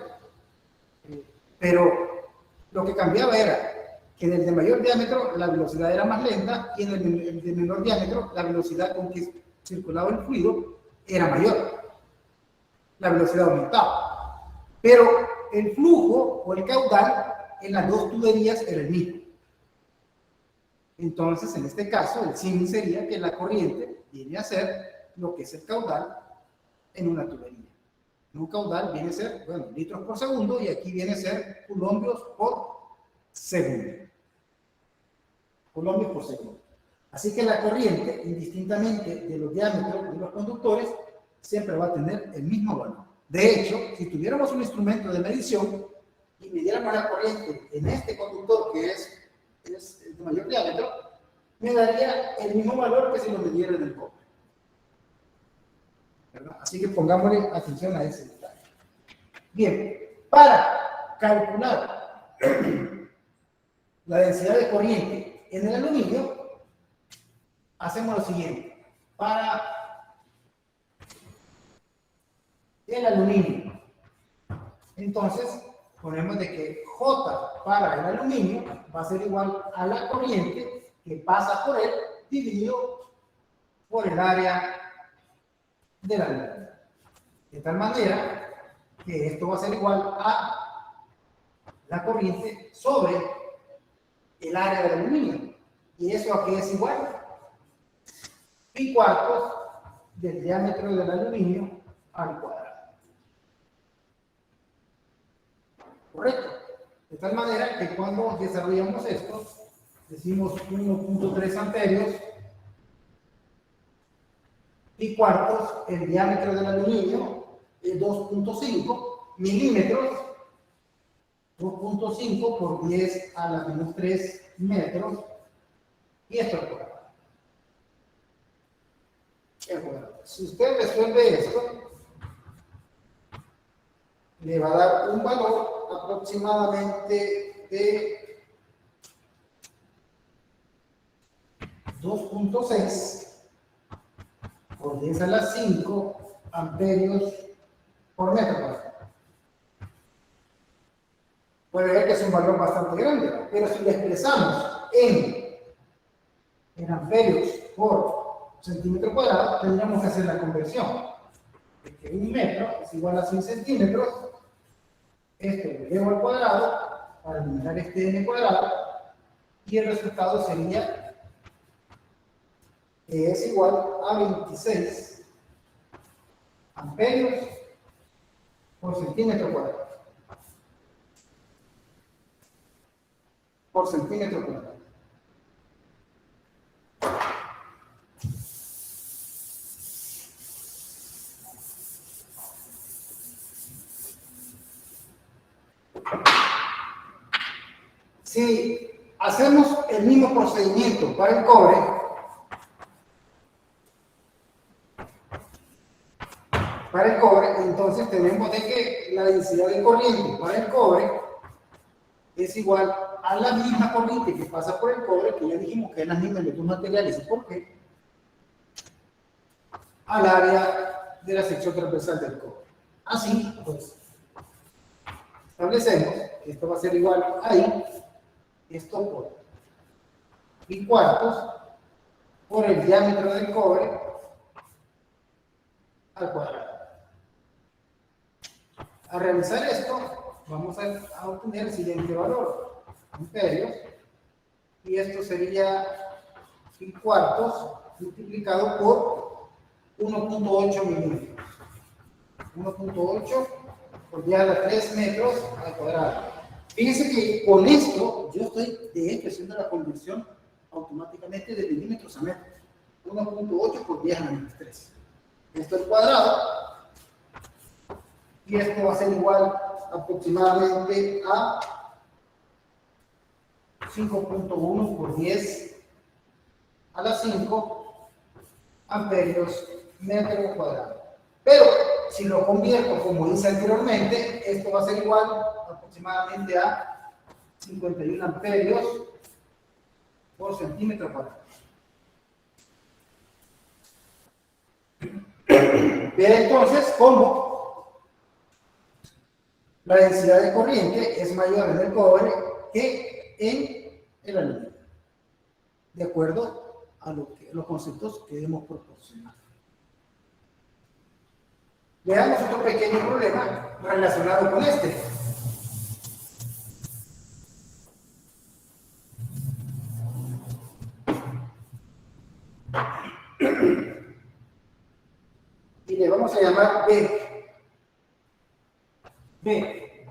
pero lo que cambiaba era que en el de mayor diámetro la velocidad era más lenta y en el de menor diámetro la velocidad con que circulaba el fluido era mayor. La velocidad aumentaba. Pero el flujo o el caudal en las dos tuberías era el mismo. Entonces, en este caso, el símil sería que la corriente viene a ser lo que es el caudal en una tubería. Un caudal viene a ser, bueno, litros por segundo y aquí viene a ser coulombios por segundo. Coulombios por segundo. Así que la corriente, indistintamente de los diámetros de los conductores, siempre va a tener el mismo valor. De hecho, si tuviéramos un instrumento de medición y midiéramos la corriente en este conductor que es de mayor diámetro, me daría el mismo valor que si lo midiera en el cobre. ¿Verdad? Así que pongámosle atención a ese detalle. Bien, para calcular la densidad de corriente en el aluminio, hacemos lo siguiente. Para el aluminio, entonces ponemos de que J para el aluminio va a ser igual a la corriente que pasa por él dividido por el área del aluminio. De tal manera que esto va a ser igual a la corriente sobre el área del aluminio. ¿Y eso a qué es igual? Pi cuartos del diámetro del aluminio al cuadrado. ¿Correcto? De tal manera que cuando desarrollamos esto, decimos 1.3 amperios y cuartos, el diámetro del aluminio es 2.5 milímetros, 2.5 por 10 a la menos 3 metros, y esto es cuadrado. Si usted resuelve esto, le va a dar un valor aproximadamente de 2.6 por 10 a la 5 amperios por metro cuadrado. Puede ver que es un valor bastante grande, pero si lo expresamos en amperios por centímetro cuadrado, tendríamos que hacer la conversión. De que un metro es igual a 100 centímetros, esto lo llevo al cuadrado para eliminar este n cuadrado, y el resultado sería que es igual a 26 amperios por centímetro cuadrado. Por centímetro cuadrado. Si hacemos el mismo procedimiento para el cobre, entonces tenemos de que la densidad de corriente para el cobre es igual a la misma corriente que pasa por el cobre, que ya dijimos que es la misma en los dos materiales. ¿Y por qué? Al área de la sección transversal del cobre. Así, pues, establecemos que esto va a ser igual a I, esto por y cuartos por el diámetro del cobre al cuadrado. Al realizar esto, vamos a obtener el siguiente valor, amperios, y esto sería pi cuartos multiplicado por 1.8 milímetros. 1.8 por 10 a la 3 metros al cuadrado. Fíjense que con esto yo estoy de hecho haciendo la conversión automáticamente de milímetros a metros. 1.8 por 10 a la menos 3. Esto al cuadrado. Y esto va a ser igual aproximadamente a 5.1 por 10 a la 5 amperios metro cuadrado. Pero si lo convierto como hice anteriormente, esto va a ser igual aproximadamente a 51 amperios por centímetro cuadrado. Pero entonces, ¿cómo la densidad de corriente es mayor en el cobre que en el aluminio? De acuerdo a los conceptos que hemos proporcionado. Veamos otro pequeño problema relacionado con este. Y le vamos a llamar B. B.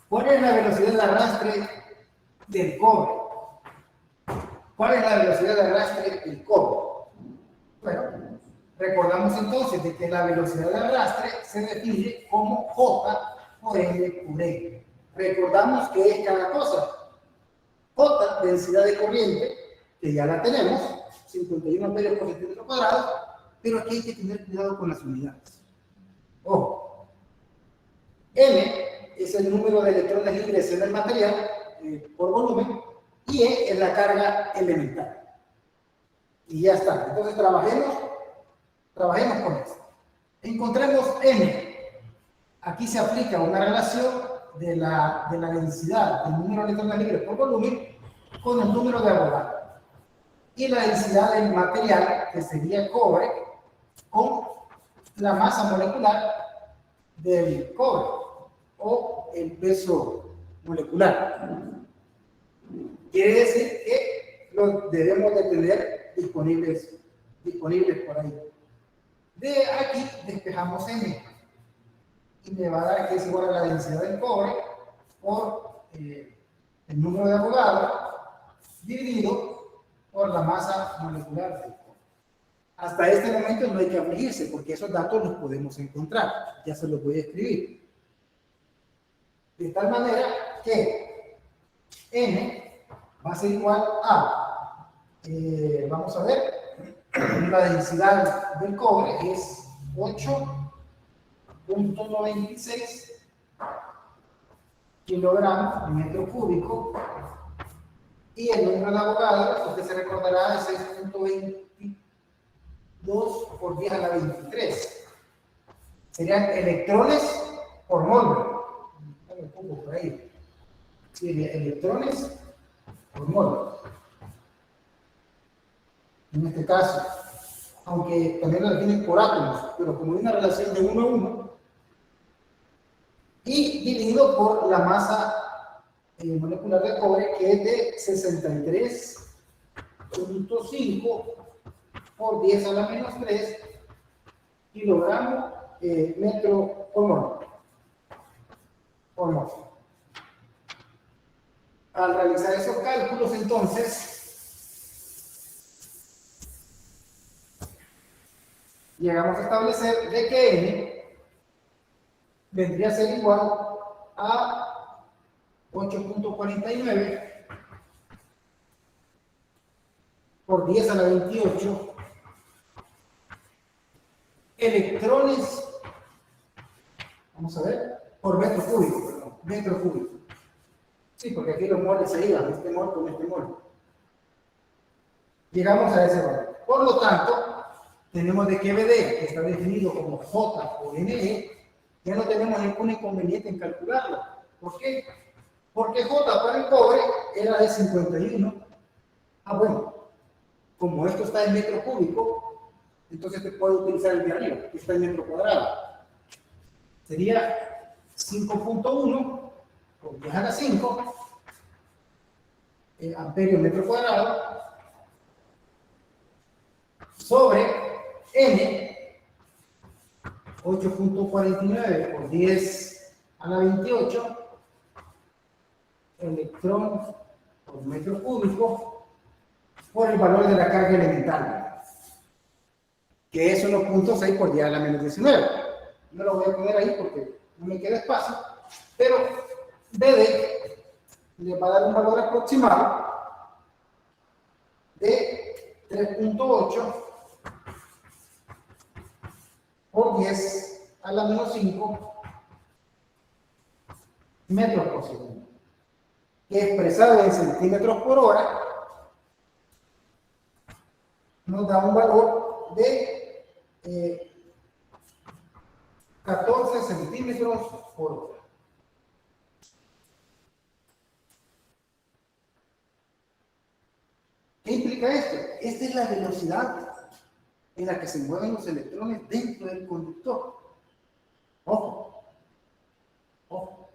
¿Cuál es la velocidad de arrastre del cobre? ¿Cuál es la velocidad de arrastre del cobre? Bueno, recordamos entonces de que la velocidad de arrastre se define como J por M por E. Recordamos que es cada cosa. J, densidad de corriente, que ya la tenemos, 51 amperios por centímetro cuadrado, pero aquí hay que tener cuidado con las unidades. Ojo. M es el número de electrones libres en el material por volumen, y E es la carga elemental. Y ya está. Entonces trabajemos con esto. Encontremos M. Aquí se aplica una relación de la densidad del número de electrones libres por volumen con el número de Avogadro. Y la densidad del material, que sería cobre, con la masa molecular del cobre o el peso molecular. Quiere decir que lo debemos de tener disponibles por ahí. De aquí despejamos M y me va a dar que es igual a la densidad del cobre por el número de Avogadro dividido por la masa molecular del cobre. Hasta este momento no hay que afligirse porque esos datos los podemos encontrar. Ya se los voy a escribir. De tal manera que N va a ser igual a, vamos a ver, la densidad del cobre es 8.96 kilogramos por metro cúbico, y el número de Avogadro, usted se recordará, es 6.22 por 10 a la 23. Serían electrones por mol. Por ahí. Sí, electrones por mol. En este caso, aunque también lo definen por átomos, pero como hay una relación de 1 a 1, y dividido por la masa molecular de cobre, que es de 63.5 por 10 a la menos 3 kilogramos metro por mol. Al realizar esos cálculos, entonces, llegamos a establecer de que N vendría a ser igual a 8.49 por 10 a la 28 electrones, vamos a ver, por metro cúbico, perdón, metro cúbico. Sí, porque aquí los moles se iban, este mol con este mol. Llegamos a ese valor. Por lo tanto, tenemos de que BD, que está definido como J o NE, ya no tenemos ningún inconveniente en calcularlo. ¿Por qué? Porque J para el cobre era de 51. Ah, bueno, como esto está en metro cúbico, entonces te puedo utilizar el de arriba, que está en metro cuadrado. Sería 5.1 por 10 a la 5 amperios metro cuadrado sobre N, 8.49 por 10 a la 28 electrón por metro cúbico por el valor de la carga elemental, que es 1.6 por 10 a la menos 19. No lo voy a poner ahí porque no me queda espacio, pero BD le va a dar un valor aproximado de 3.8 por 10 a la menos 5 metros por segundo, que expresado en centímetros por hora nos da un valor de 14 centímetros por hora. ¿Qué implica esto? Esta es la velocidad en la que se mueven los electrones dentro del conductor. Ojo, ojo,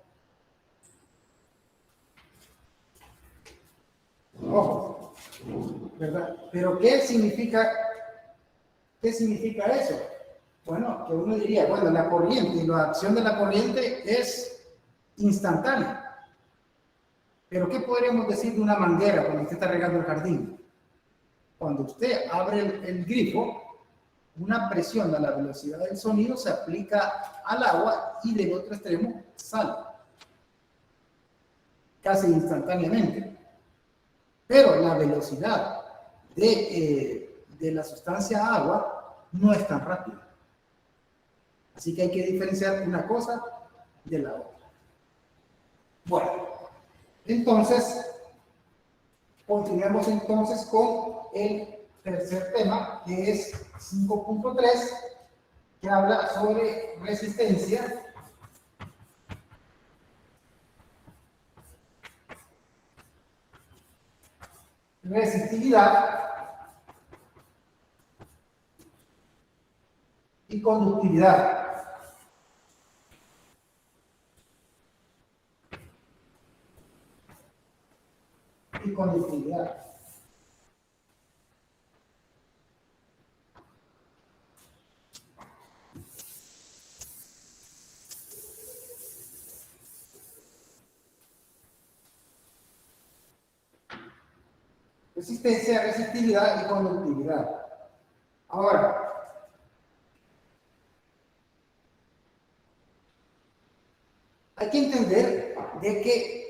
ojo, ¿verdad? Pero ¿qué significa eso? Bueno, que uno diría, bueno, la corriente y la acción de la corriente es instantánea. Pero ¿qué podríamos decir de una manguera cuando usted está regando el jardín? Cuando usted abre el grifo, una presión a la velocidad del sonido se aplica al agua y del otro extremo sale. Casi instantáneamente. Pero la velocidad de la sustancia agua no es tan rápida. Así que hay que diferenciar una cosa de la otra. Bueno, entonces, continuemos entonces con el tercer tema, que es 5.3, que habla sobre resistencia. Resistividad y conductividad. Y conductividad. Resistencia, resistividad y conductividad. Ahora, hay que entender de que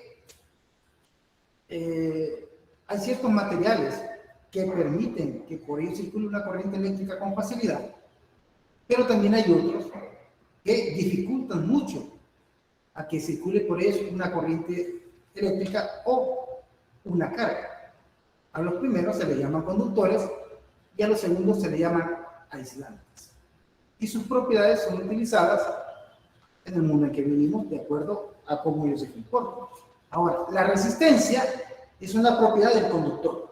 hay ciertos materiales que permiten que por ellos circule una corriente eléctrica con facilidad, pero también hay otros que dificultan mucho a que circule por ellos una corriente eléctrica o una carga. A los primeros se les llaman conductores y a los segundos se les llaman aislantes. Y sus propiedades son utilizadas en el mundo en que vivimos de acuerdo a cómo ellos se comportan. Ahora, la resistencia es una propiedad del conductor.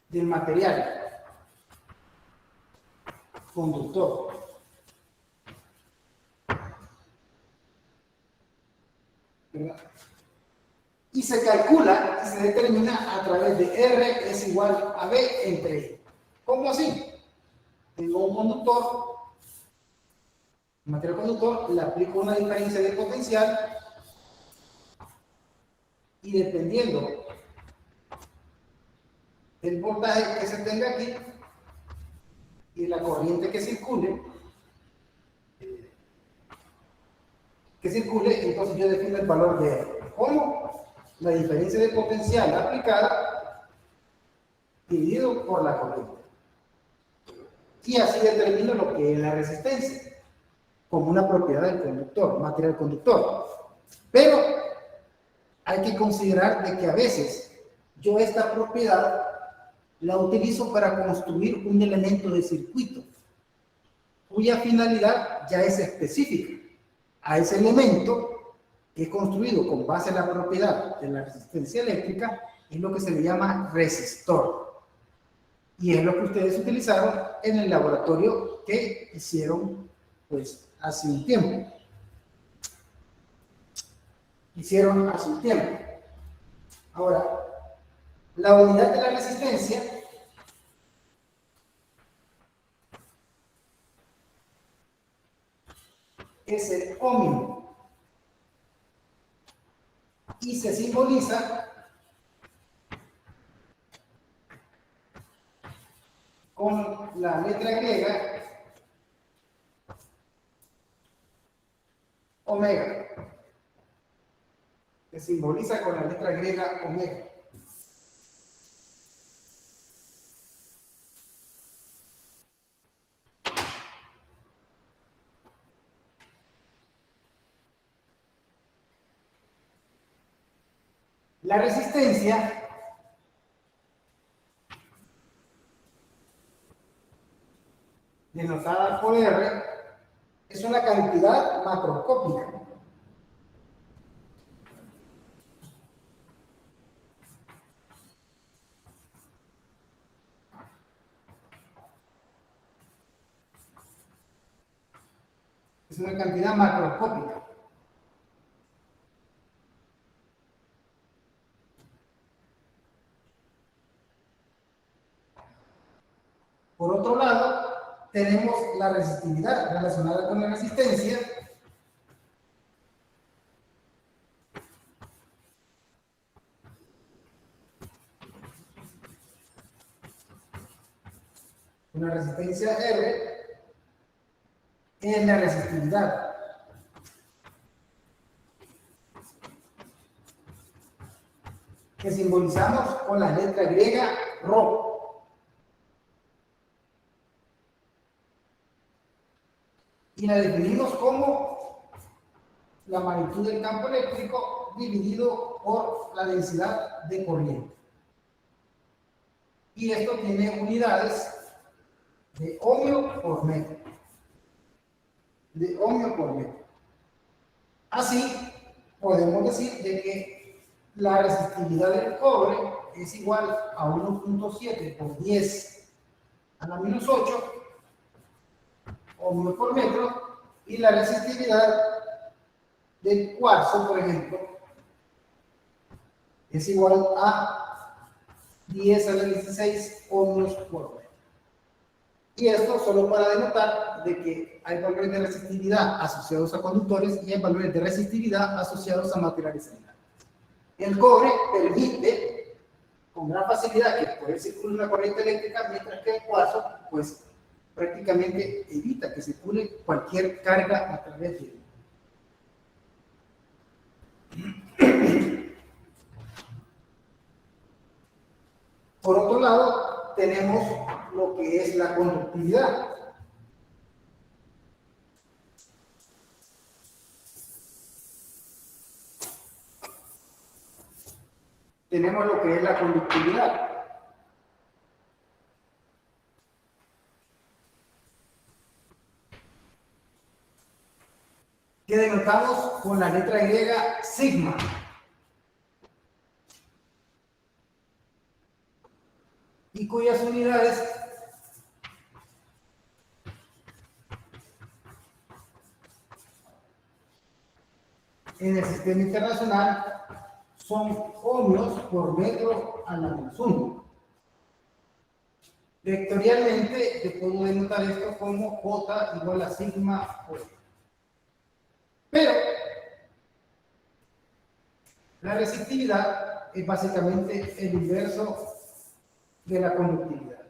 Del material conductor. ¿Verdad? Y se calcula y se determina a través de R es igual a B entre I. ¿Cómo así? Tengo un conductor, un material conductor, le aplico una diferencia de potencial y dependiendo del voltaje que se tenga aquí y la corriente que circule, entonces yo defino el valor de R. ¿Cómo? La diferencia de potencial aplicada dividido por la corriente. Y así determino lo que es la resistencia, como una propiedad del conductor, material conductor. Pero hay que considerar de que a veces yo esta propiedad la utilizo para construir un elemento de circuito, cuya finalidad ya es específica. A ese elemento que he construido con base en la propiedad de la resistencia eléctrica es lo que se le llama resistor. Y es lo que ustedes utilizaron en el laboratorio que hicieron pues hace un tiempo. Ahora, la unidad de la resistencia es el ohmio y se simboliza con la letra griega omega. Se simboliza con la letra griega omega. La resistencia denotada por R es una cantidad macroscópica. Es una cantidad macroscópica. Por otro lado, tenemos la resistividad relacionada con la resistencia. Una resistencia R es la resistividad. Que simbolizamos con la letra griega ρ. Y la definimos como la magnitud del campo eléctrico dividido por la densidad de corriente. Y esto tiene unidades de ohmio por metro. Así, podemos decir de que la resistividad del cobre es igual a 1.7 por 10 a la menos 8 ohmios por metro, y la resistividad del cuarzo, por ejemplo, es igual a 10 a la 16 ohmios por metro. Y esto solo para denotar de que hay valores de resistividad asociados a conductores y hay valores de resistividad asociados a materiales aislados. El cobre permite con gran facilidad que puede circular una corriente eléctrica, mientras que el cuarzo pues prácticamente evita que circule cualquier carga a través de él. Por otro lado, tenemos lo que es la conductividad. Tenemos lo que es la conductividad. Que denotamos con la letra griega sigma. Y cuyas unidades en el sistema internacional son ohmios por metro a la menos 1. Vectorialmente, yo puedo denotar esto como J igual a sigma O. Pero la resistividad es básicamente el inverso de la conductividad.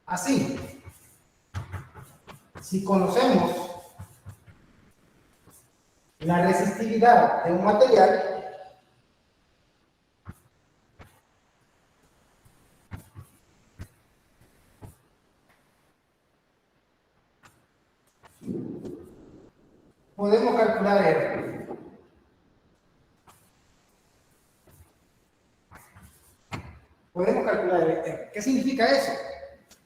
Así, si conocemos la resistividad de un material, podemos calcular R. Podemos calcular R. ¿Qué significa eso?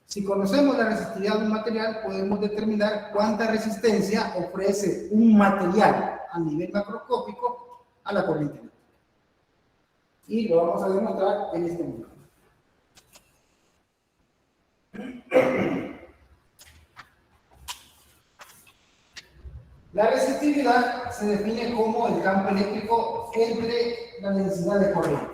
Si conocemos la resistividad de un material, podemos determinar cuánta resistencia ofrece un material a nivel macroscópico a la corriente eléctrica. Y lo vamos a demostrar en este momento. La resistividad se define como el campo eléctrico entre la densidad de corriente.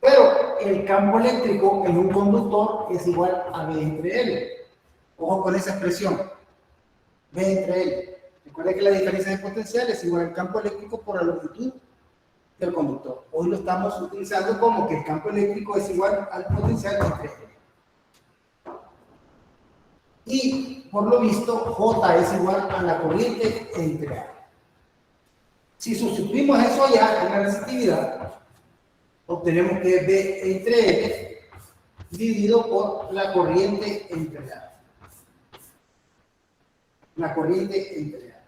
Pero el campo eléctrico en un conductor es igual a B entre L. Ojo con esa expresión. B entre L. Recuerda que la diferencia de potencial es igual al campo eléctrico por la longitud del conductor. Hoy lo estamos utilizando como que el campo eléctrico es igual al potencial entre L. Y por lo visto, J es igual a la corriente entre A. Si sustituimos eso allá en la resistividad, obtenemos que B entre L dividido por la corriente entre A. La corriente entre A.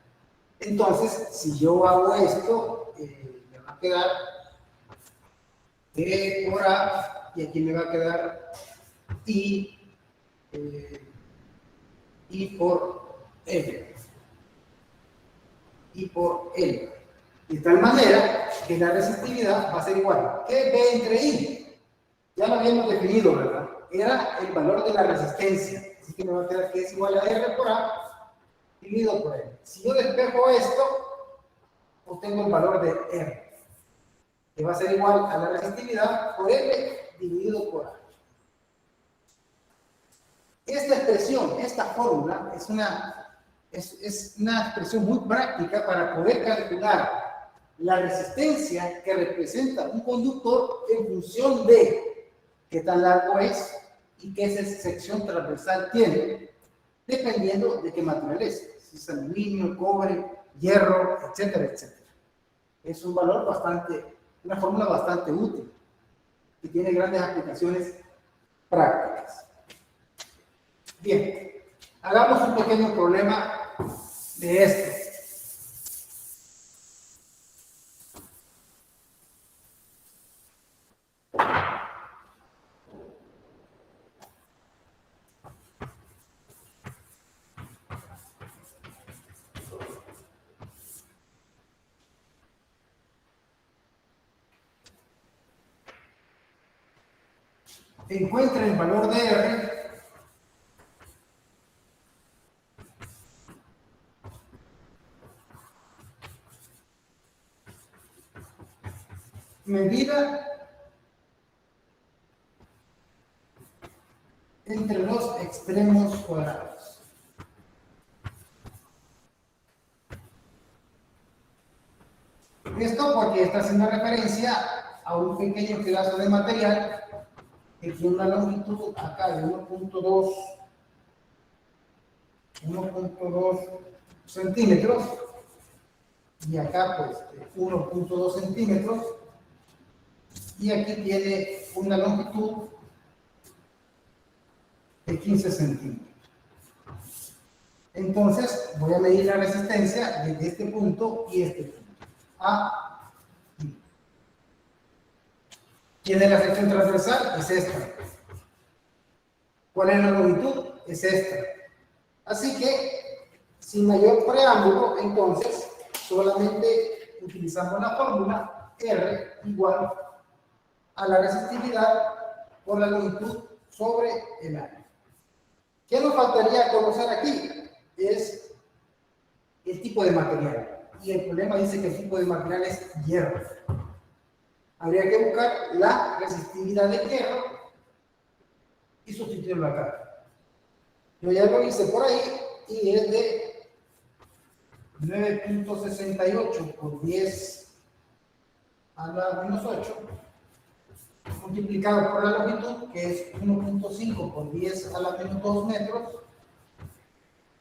Entonces, si yo hago esto, me va a quedar E por A, y aquí me va a quedar I por L. I por L. De tal manera que la resistividad va a ser igual que B entre I. Ya lo habíamos definido, ¿verdad? Era el valor de la resistencia. Así que me va a quedar que es igual a R por A dividido por L. Si yo despejo esto, obtengo el valor de R, que va a ser igual a la resistividad por L dividido por A. Esta expresión, esta fórmula, es una expresión muy práctica para poder calcular la resistencia que representa un conductor en función de qué tan largo es y qué sección transversal tiene, dependiendo de qué material es. Si es aluminio, cobre, hierro, etcétera, etcétera. Es un valor una fórmula bastante útil y tiene grandes aplicaciones prácticas. Bien, hagamos un pequeño problema de este. Encuentra el valor de R medida entre los extremos cuadrados. Esto porque está haciendo referencia a un pequeño pedazo de material que tiene una longitud acá de 1.2 centímetros y acá pues 1.2 centímetros y aquí tiene una longitud de 15 centímetros. Entonces voy a medir la resistencia desde este punto y este punto. A, B. ¿Quién es la sección transversal? Es esta. ¿Cuál es la longitud? Es esta. Así que, sin mayor preámbulo, entonces, solamente utilizamos la fórmula R igual a la resistividad por la longitud sobre el área. ¿Qué nos faltaría conocer aquí? Es el tipo de material. Y el problema dice que el tipo de material es hierro. Habría que buscar la resistividad del hierro y sustituirlo acá. Yo ya lo hice por ahí y es de 9.68 por 10 a la menos 8 multiplicado por la longitud, que es 1.5 por 10 a la menos 2 metros,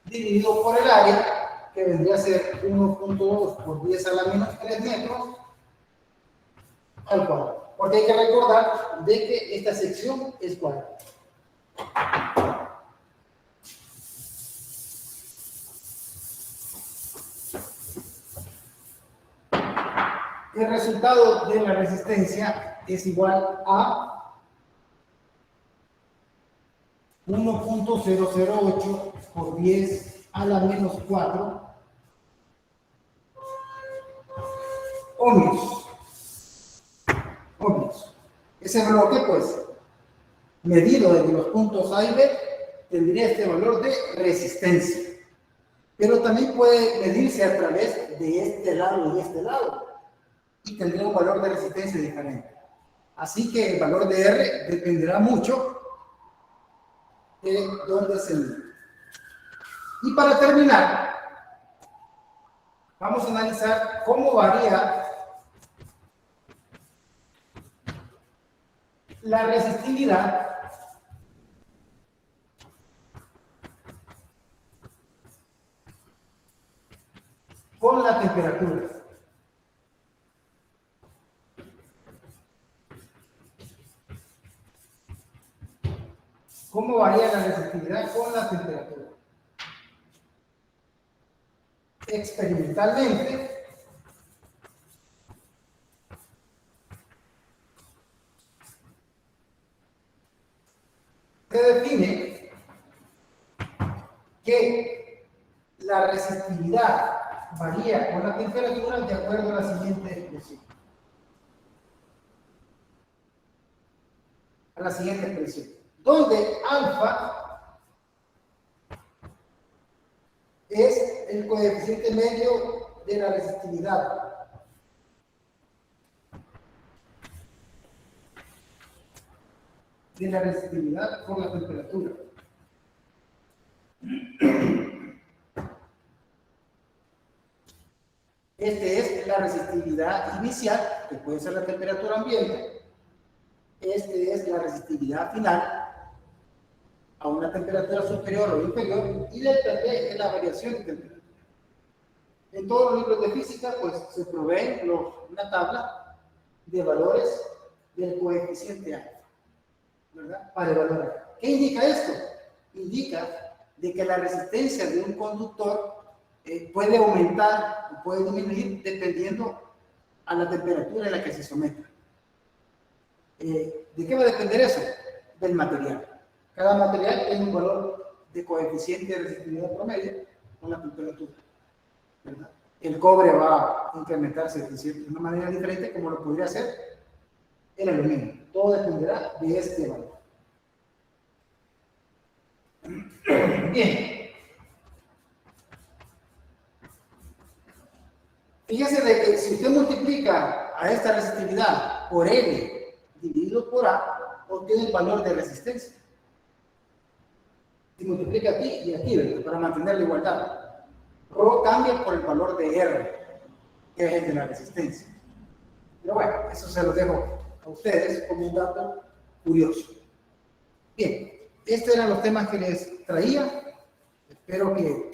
dividido por el área, que vendría a ser 1.2 por 10 a la menos 3 metros, al cuadrado. Porque hay que recordar de que esta sección es cuadrada. El resultado de la resistencia es igual a 1.008 por 10 a la menos 4 ohmios. Ese bloque, pues, medido desde los puntos A y B, tendría este valor de resistencia. Pero también puede medirse a través de este lado y este lado. Y tendría un valor de resistencia diferente. Así que el valor de R dependerá mucho de dónde se mide. Y para terminar, vamos a analizar cómo varía la resistividad con la temperatura. ¿Cómo varía la resistividad con la temperatura? Experimentalmente, se define que la resistividad varía con la temperatura de acuerdo a la siguiente expresión. Donde alfa es el coeficiente medio de la resistividad. De la resistividad por la temperatura. Este es la resistividad inicial, que puede ser la temperatura ambiente. Este es la resistividad final a una temperatura superior o inferior, y depende de la variación de temperatura. En todos los libros de física, pues se provee una tabla de valores del coeficiente alfa, ¿verdad? Para evaluar. ¿Qué indica esto? Indica de que la resistencia de un conductor puede aumentar o puede disminuir dependiendo a la temperatura en la que se someta. ¿De qué va a depender eso? Del material. Cada material tiene un valor de coeficiente de resistividad promedio con la temperatura, ¿verdad? El cobre va a incrementarse de una manera diferente como lo podría hacer el aluminio. Todo dependerá de este valor. Bien. Fíjese de que si usted multiplica a esta resistividad por L dividido por A, obtiene el valor de resistencia. Si multiplica aquí y aquí, ¿verdad? Para mantener la igualdad. Rho cambia por el valor de R, que es el de la resistencia. Pero bueno, eso se lo dejo a ustedes como un dato curioso. Bien, estos eran los temas que les traía. Espero que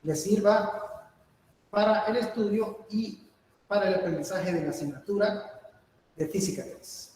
les sirva para el estudio y para el aprendizaje de la asignatura de Física 3.